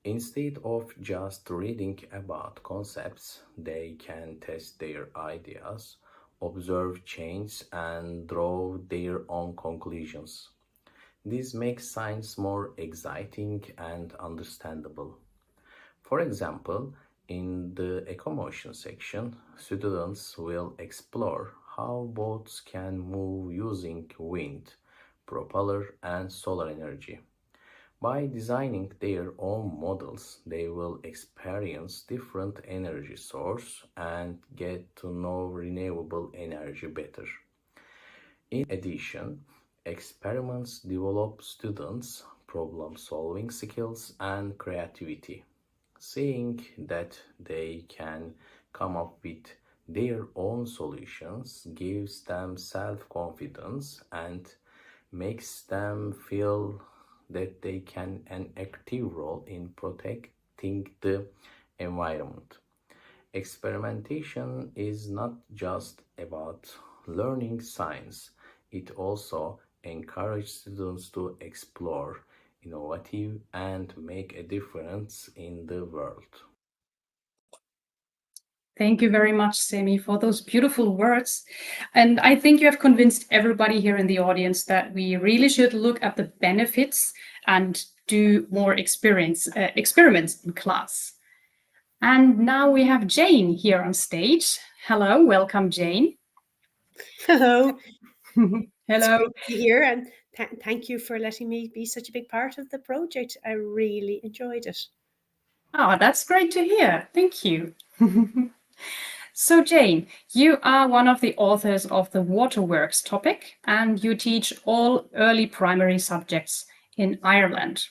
Instead of just reading about concepts, they can test their ideas, observe change, and draw their own conclusions. This makes science more exciting and understandable. For example, in the ecomotion section, students will explore how boats can move using wind, propeller, and solar energy. By designing their own models, they will experience different energy sources and get to know renewable energy better. In addition, experiments develop students' problem-solving skills and creativity. Seeing that they can come up with their own solutions gives them self-confidence and makes them feel that they can an active role in protecting the environment. Experimentation is not just about learning science, it also encourages students to explore, innovative, and make a difference in the world. Thank you very much, Semi, for those beautiful words. And I think you have convinced everybody here in the audience that we really should look at the benefits and do more experiments in class. And now we have Jane here on stage. Hello, welcome, Jane. Hello. Hello. It's great to be here, and thank you for letting me be such a big part of the project. I really enjoyed it. Oh, that's great to hear. Thank you. So, Jane, you are one of the authors of the Waterworks topic, and you teach all early primary subjects in Ireland.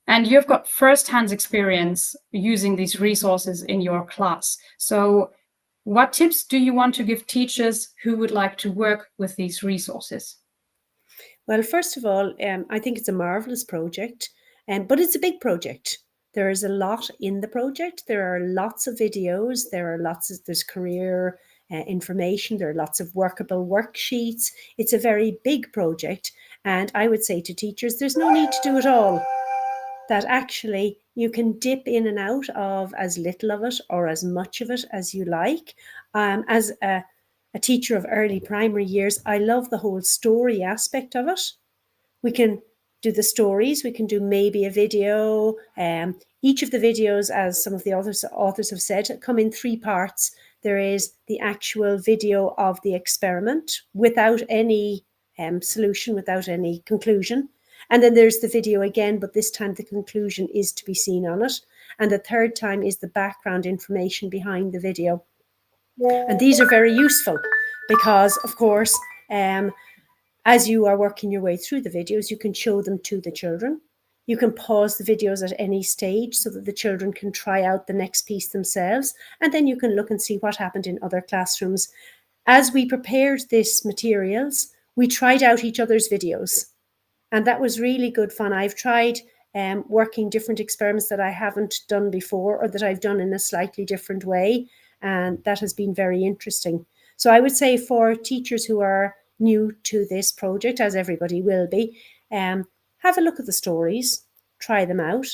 And you've got first-hand experience using these resources in your class. So, what tips do you want to give teachers who would like to work with these resources? Well, first of all, I think it's a marvelous project, but it's a big project. There is a lot in the project. There are lots of videos. There's career information. There are lots of workable worksheets. It's a very big project. And I would say to teachers, there's no need to do it all. That actually you can dip in and out of as little of it or as much of it as you like. As a teacher of early primary years, I love the whole story aspect of it. We can do the stories, we can do maybe a video. Each of the videos, as some of the authors have said, come in 3 parts. There is the actual video of the experiment without any solution, without any conclusion. And then there's the video again, but this time the conclusion is to be seen on it. And the third time is the background information behind the video. And these are very useful because, of course, as you are working your way through the videos, you can show them to the children. You can pause the videos at any stage so that the children can try out the next piece themselves. And then you can look and see what happened in other classrooms. As we prepared this materials, we tried out each other's videos. And that was really good fun. I've tried working different experiments that I haven't done before or that I've done in a slightly different way. And that has been very interesting. So I would say for teachers who are new to this project, as everybody will be, have a look at the stories, try them out,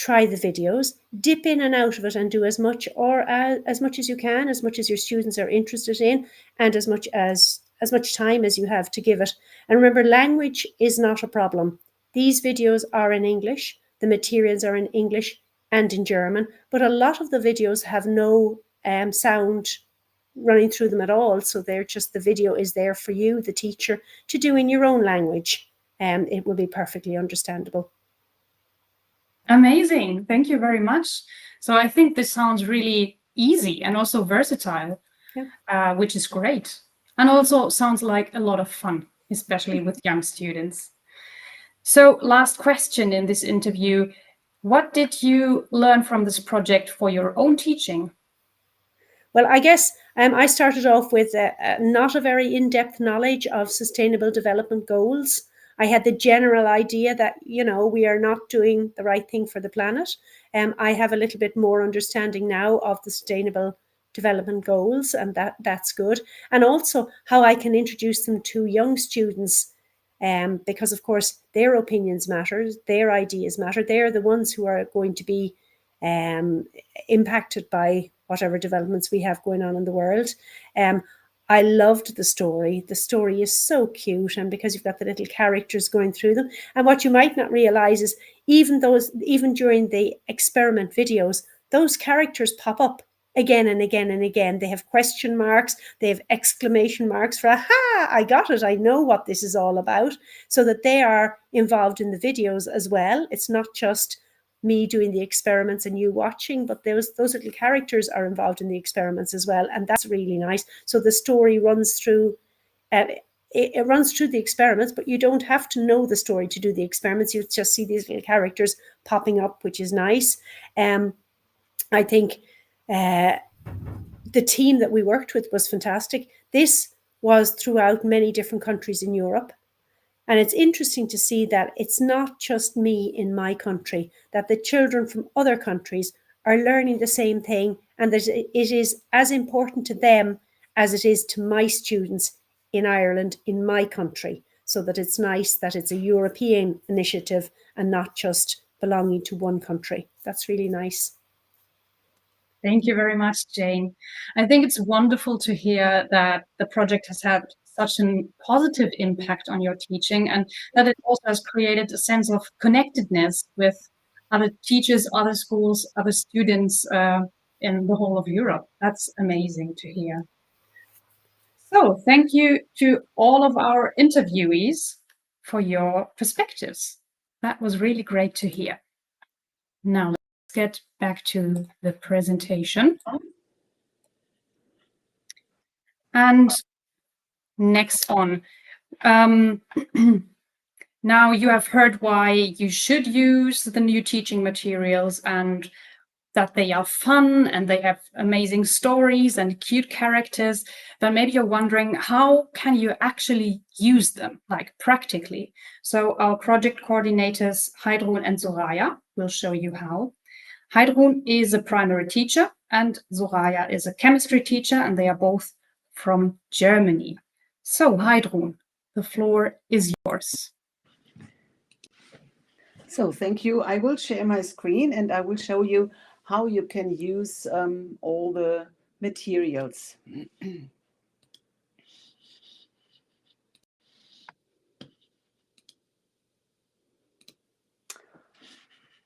try the videos, dip in and out of it and do as much or as much as you can, as much as your students are interested in, and as much time as you have to give it. And remember, language is not a problem. These videos are in English, the materials are in English and in German, but a lot of the videos have no sound running through them at all. So they're just, the video is there for you, the teacher, to do in your own language. It will be perfectly understandable. Amazing. Thank you very much. So I think this sounds really easy and also versatile, which is great. And also sounds like a lot of fun, especially with young students. So last question in this interview, what did you learn from this project for your own teaching? Well, I guess I started off with not a very in-depth knowledge of sustainable development goals. I had the general idea that, we are not doing the right thing for the planet. I have a little bit more understanding now of the sustainable development goals, and that's good. And also how I can introduce them to young students, because of course their opinions matter, their ideas matter. They're the ones who are going to be impacted by whatever developments we have going on in the world. I loved the story. The story is so cute, and because you've got the little characters going through them. And what you might not realize is even during the experiment videos, those characters pop up again and again and again. They have question marks, they have exclamation marks for, aha, I got it, I know what this is all about, so that they are involved in the videos as well. It's not just me doing the experiments and you watching, but those little characters are involved in the experiments as well, and that's really nice. So the story runs through it runs through the experiments, but you don't have to know the story to do the experiments. You just see these little characters popping up, which is nice. I think the team that we worked with was fantastic. This was throughout many different countries in Europe. And it's interesting to see that it's not just me in my country, that the children from other countries are learning the same thing, and that it is as important to them as it is to my students in Ireland, in my country. So that it's nice that it's a European initiative and not just belonging to one country. That's really nice. Thank you very much, Jane. I think it's wonderful to hear that the project has had such a positive impact on your teaching, and that it also has created a sense of connectedness with other teachers, other schools, other students in the whole of Europe. That's amazing to hear. So thank you to all of our interviewees for your perspectives. That was really great to hear. Now let's get back to the presentation. And next on, now you have heard why you should use the new teaching materials, and that they are fun and they have amazing stories and cute characters. But maybe you're wondering, how can you actually use them, like practically? So our project coordinators, Heidrun and Soraya, will show you how. Heidrun is a primary teacher and Soraya is a chemistry teacher, and they are both from Germany. So Heidrun, the floor is yours. So thank you. I will share my screen and I will show you how you can use all the materials.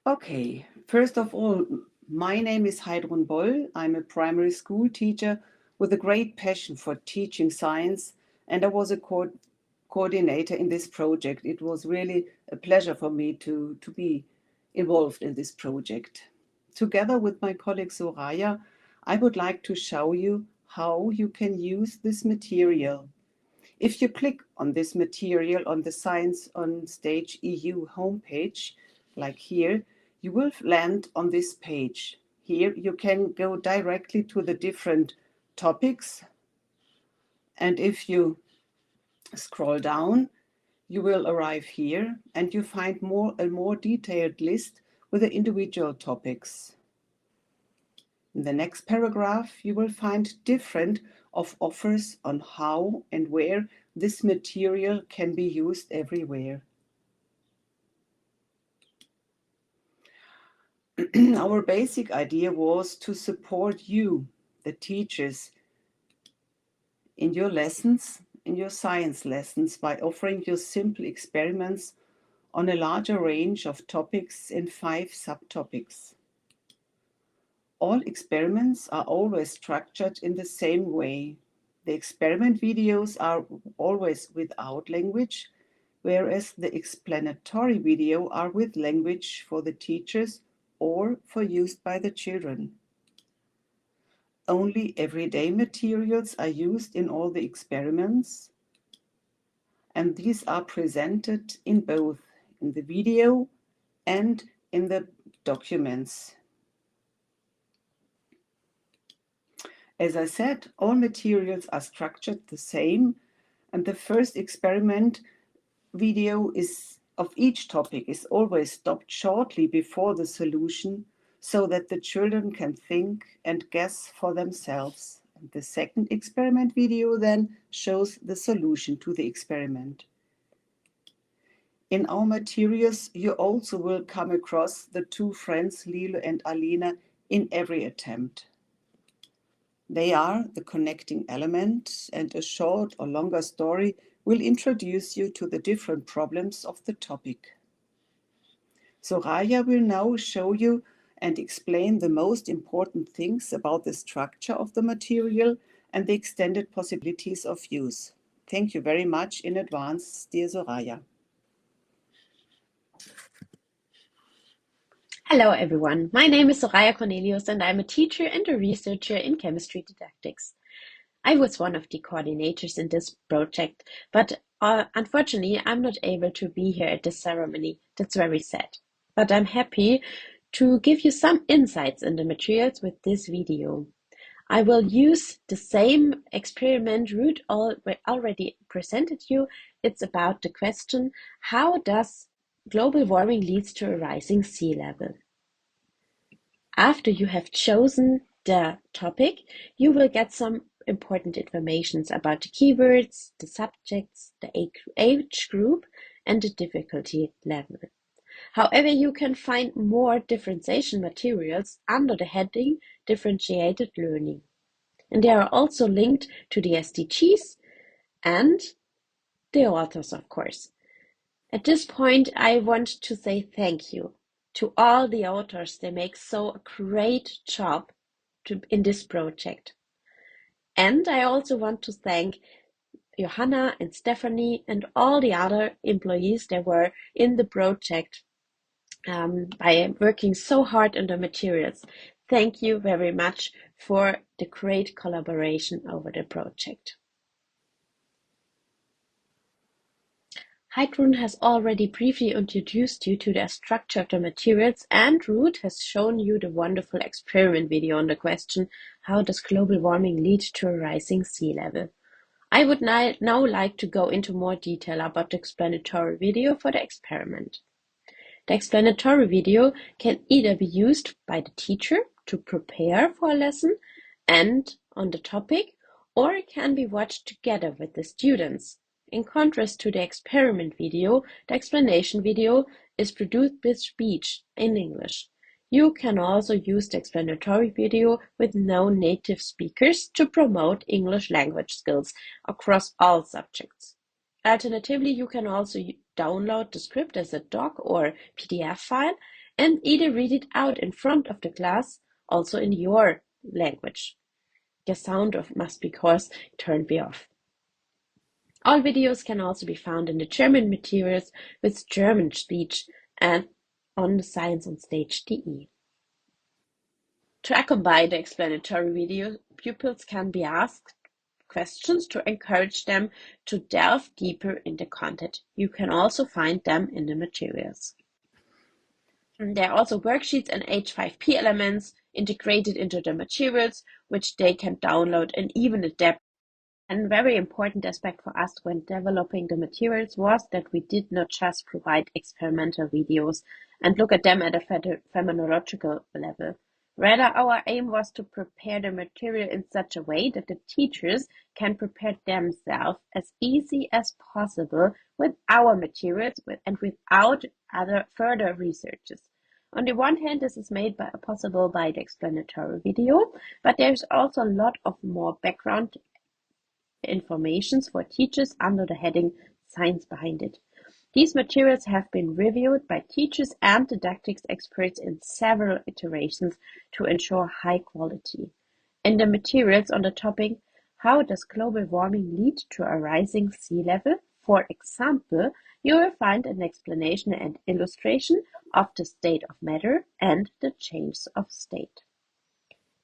Okay, first of all, my name is Heidrun Boll. I'm a primary school teacher with a great passion for teaching science, and I was a coordinator in this project. It was really a pleasure for me to be involved in this project. Together with my colleague Soraya, I would like to show you how you can use this material. If you click on this material on the Science on Stage EU homepage, like here, you will land on this page. Here you can go directly to the different topics, and if you scroll down, you will arrive here and you find a more detailed list with the individual topics. In the next paragraph, you will find different of offers on how and where this material can be used everywhere. Our basic idea was to support you, the teachers, in your lessons, in your science lessons, by offering you simple experiments on a larger range of topics in 5 subtopics. All experiments are always structured in the same way. The experiment videos are always without language, whereas the explanatory video are with language for the teachers or for use by the children. Only everyday materials are used in all the experiments, and these are presented in both in the video and in the documents. As I said, all materials are structured the same, and the first experiment video of each topic is always stopped shortly before the solution so that the children can think and guess for themselves. And the second experiment video then shows the solution to the experiment. In our materials, you also will come across the two friends, Lilo and Alina, in every attempt. They are the connecting element, and a short or longer story will introduce you to the different problems of the topic. Soraya will now show you and explain the most important things about the structure of the material and the extended possibilities of use. Thank you very much in advance, dear Soraya. Hello everyone, my name is Soraya Cornelius and I'm a teacher and a researcher in chemistry didactics. I was one of the coordinators in this project, but unfortunately I'm not able to be here at this ceremony. That's very sad. But I'm happy to give you some insights in the materials with this video. I will use the same experiment Ruth already presented you. It's about the question, how does global warming leads to a rising sea level? After you have chosen the topic, you will get some important information about the keywords, the subjects, the age group, and the difficulty level. However, you can find more differentiation materials under the heading Differentiated Learning. And they are also linked to the SDGs and the authors, of course. At this point, I want to say thank you to all the authors. They make so a great job in this project. And I also want to thank Johanna and Stephanie and all the other employees that were in the project by working so hard on the materials. Thank you very much for the great collaboration over the project. Heidrun has already briefly introduced you to the structure of the materials, and Ruth has shown you the wonderful experiment video on the question, how does global warming lead to a rising sea level? I would now like to go into more detail about the explanatory video for the experiment. The explanatory video can either be used by the teacher to prepare for a lesson and on the topic, or it can be watched together with the students. In contrast to the experiment video, the explanation video is produced with speech in English. You can also use the explanatory video with non-native speakers to promote English language skills across all subjects. Alternatively, you can also download the script as a doc or PDF file and either read it out in front of the class, also in your language. The sound must be, of course, turned off. All videos can also be found in the German materials with German speech and on the Science on Stage.de. To accompany the explanatory video, pupils can be asked questions to encourage them to delve deeper in the content. You can also find them in the materials. And there are also worksheets and H5P elements integrated into the materials, which they can download and even adapt. And a very important aspect for us when developing the materials was that we did not just provide experimental videos and look at them at a phenomenological level. Rather, our aim was to prepare the material in such a way that the teachers can prepare themselves as easy as possible with our materials and without other further researches. On the one hand, this is made possible by the explanatory video, but there's also a lot of more background informations for teachers under the heading Science Behind It. These materials have been reviewed by teachers and didactics experts in several iterations to ensure high quality. In the materials on the topic, how does global warming lead to a rising sea level? For example, you will find an explanation and illustration of the state of matter and the change of state.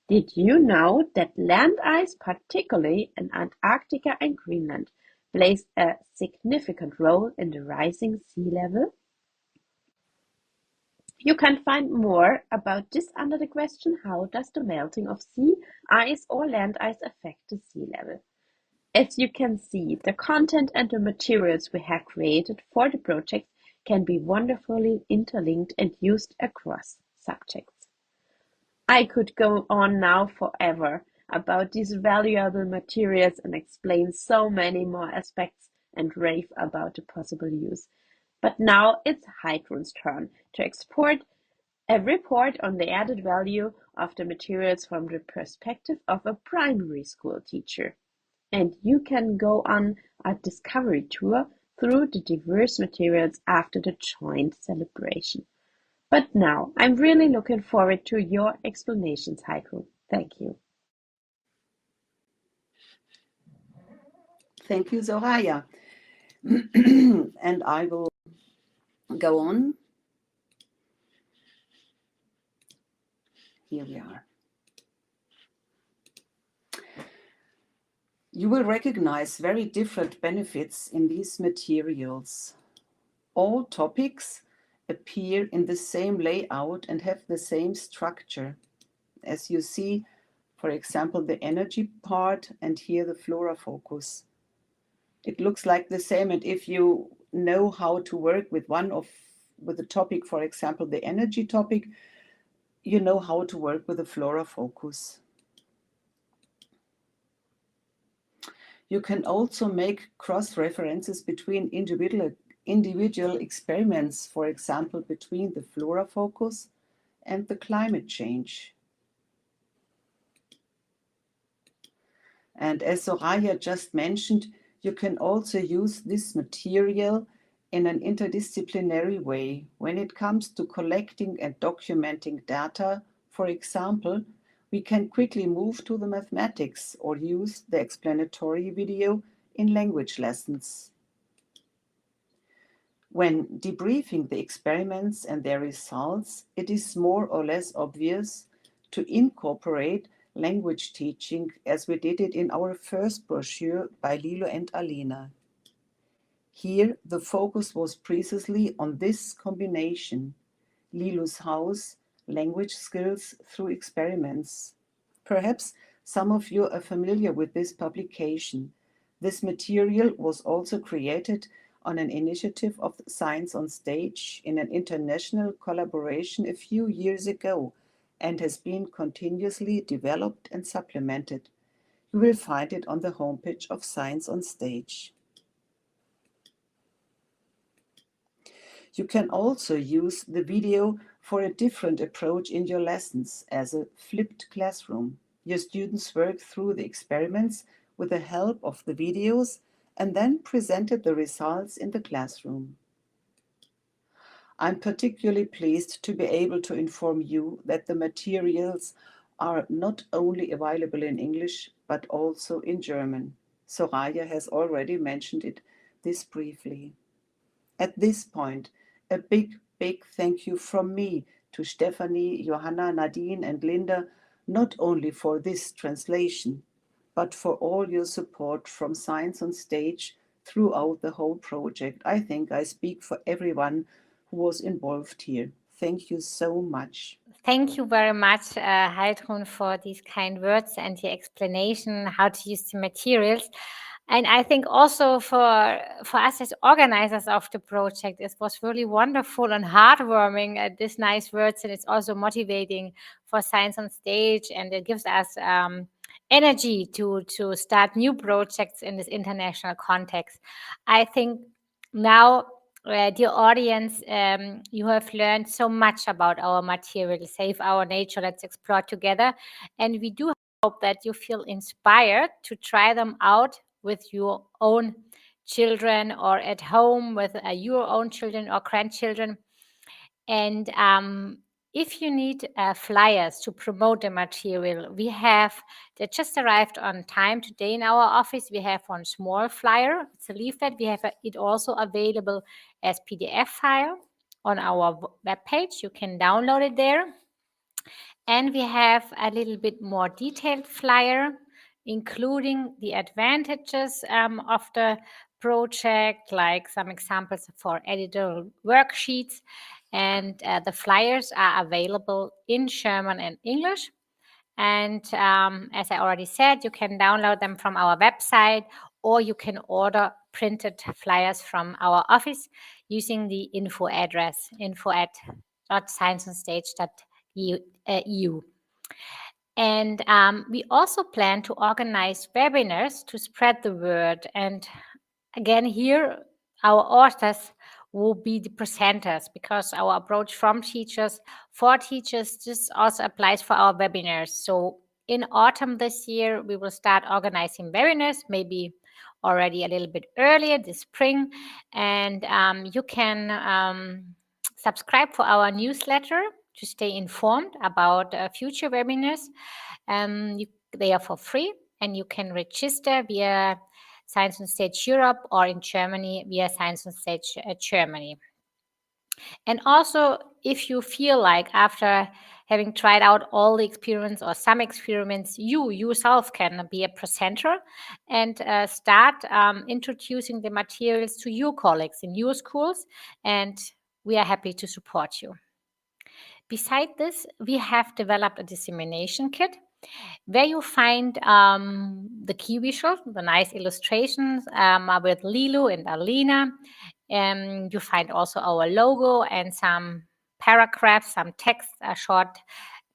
Did you know that land ice, particularly in Antarctica and Greenland, plays a significant role in the rising sea level? You can find more about this under the question, how does the melting of sea ice or land ice affect the sea level? As you can see, the content and the materials we have created for the project can be wonderfully interlinked and used across subjects. I could go on now forever about these valuable materials and explain so many more aspects and rave about the possible use. But now it's Heidrun's turn to export a report on the added value of the materials from the perspective of a primary school teacher. And you can go on a discovery tour through the diverse materials after the joint celebration. But now, I'm really looking forward to your explanations, Heidrun. Thank you. Thank you, Soraya. And I will go on. Here we are. You will recognize very different benefits in these materials. All topics appear in the same layout and have the same structure. As you see, for example, the energy part and here the flora focus. It looks like the same, and if you know how to work with the topic, for example, the energy topic, you know how to work with the flora focus. You can also make cross-references between individual experiments, for example, between the flora focus and the climate change. And as Soraya just mentioned, you can also use this material in an interdisciplinary way when it comes to collecting and documenting data. For example, we can quickly move to the mathematics or use the explanatory video in language lessons. When debriefing the experiments and their results, it is more or less obvious to incorporate language teaching as we did it in our first brochure by Lilo and Alina. Here, the focus was precisely on this combination, Lilo's house, language skills through experiments. Perhaps some of you are familiar with this publication. This material was also created on an initiative of Science on Stage in an international collaboration a few years ago and has been continuously developed and supplemented. You will find it on the homepage of Science on Stage. You can also use the video for a different approach in your lessons as a flipped classroom. Your students work through the experiments with the help of the videos and then presented the results in the classroom. I'm particularly pleased to be able to inform you that the materials are not only available in English, but also in German. Soraya has already mentioned this briefly. At this point, a big thank you from me to Stephanie, Johanna, Nadine, and Linda, not only for this translation, but for all your support from Science on Stage throughout the whole project. I think I speak for everyone who was involved here. Thank you so much. Thank you very much, Heidrun, for these kind words and the explanation how to use the materials. And I think also for us as organizers of the project, it was really wonderful and heartwarming, these nice words, and it's also motivating for Science on Stage, and it gives us energy to start new projects in this international context. I think now dear audience, you have learned so much about our material, Save Our Nature, Let's Explore Together. And we do hope that you feel inspired to try them out with your own children or at home with your own children or grandchildren. And if you need flyers to promote the material, they just arrived on time today in our office. We have one small flyer. It's a leaflet. We have it also available as PDF file on our webpage. You can download it there. And we have a little bit more detailed flyer, including the advantages of the project, like some examples for editorial worksheets. And the flyers are available in German and English. And as I already said, you can download them from our website, or you can order printed flyers from our office using the info address, info@scienceonstage.eu. And we also plan to organize webinars to spread the word. And again, here, our authors will be the presenters, because our approach from teachers for teachers, this also applies for our webinars. So in autumn this year, we will start organizing webinars, maybe already a little bit earlier this spring. And you can subscribe for our newsletter to stay informed about future webinars. They are for free, and you can register via Science on Stage Europe, or in Germany via Science on Stage Germany. And also, if you feel like after having tried out all the experiments or some experiments, you yourself can be a presenter and start introducing the materials to your colleagues in your schools, and we are happy to support you. Beside this, we have developed a dissemination kit where you find the key visuals, the nice illustrations with Lilo and Alina. You find also our logo and some paragraphs, some text, a short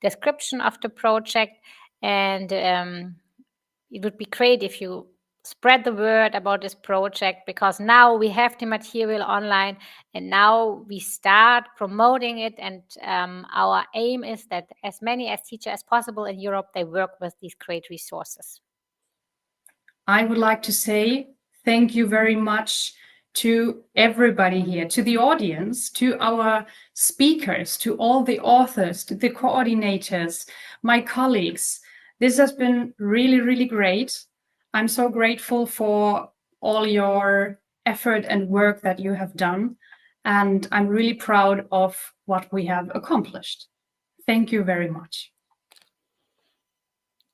description of the project. And it would be great if you spread the word about this project, because now we have the material online and now we start promoting it. And our aim is that as many as teachers as possible in Europe, they work with these great resources. I would like to say thank you very much to everybody here, to the audience, to our speakers, to all the authors, to the coordinators, my colleagues. This has been really, really great. I'm so grateful for all your effort and work that you have done. And I'm really proud of what we have accomplished. Thank you very much.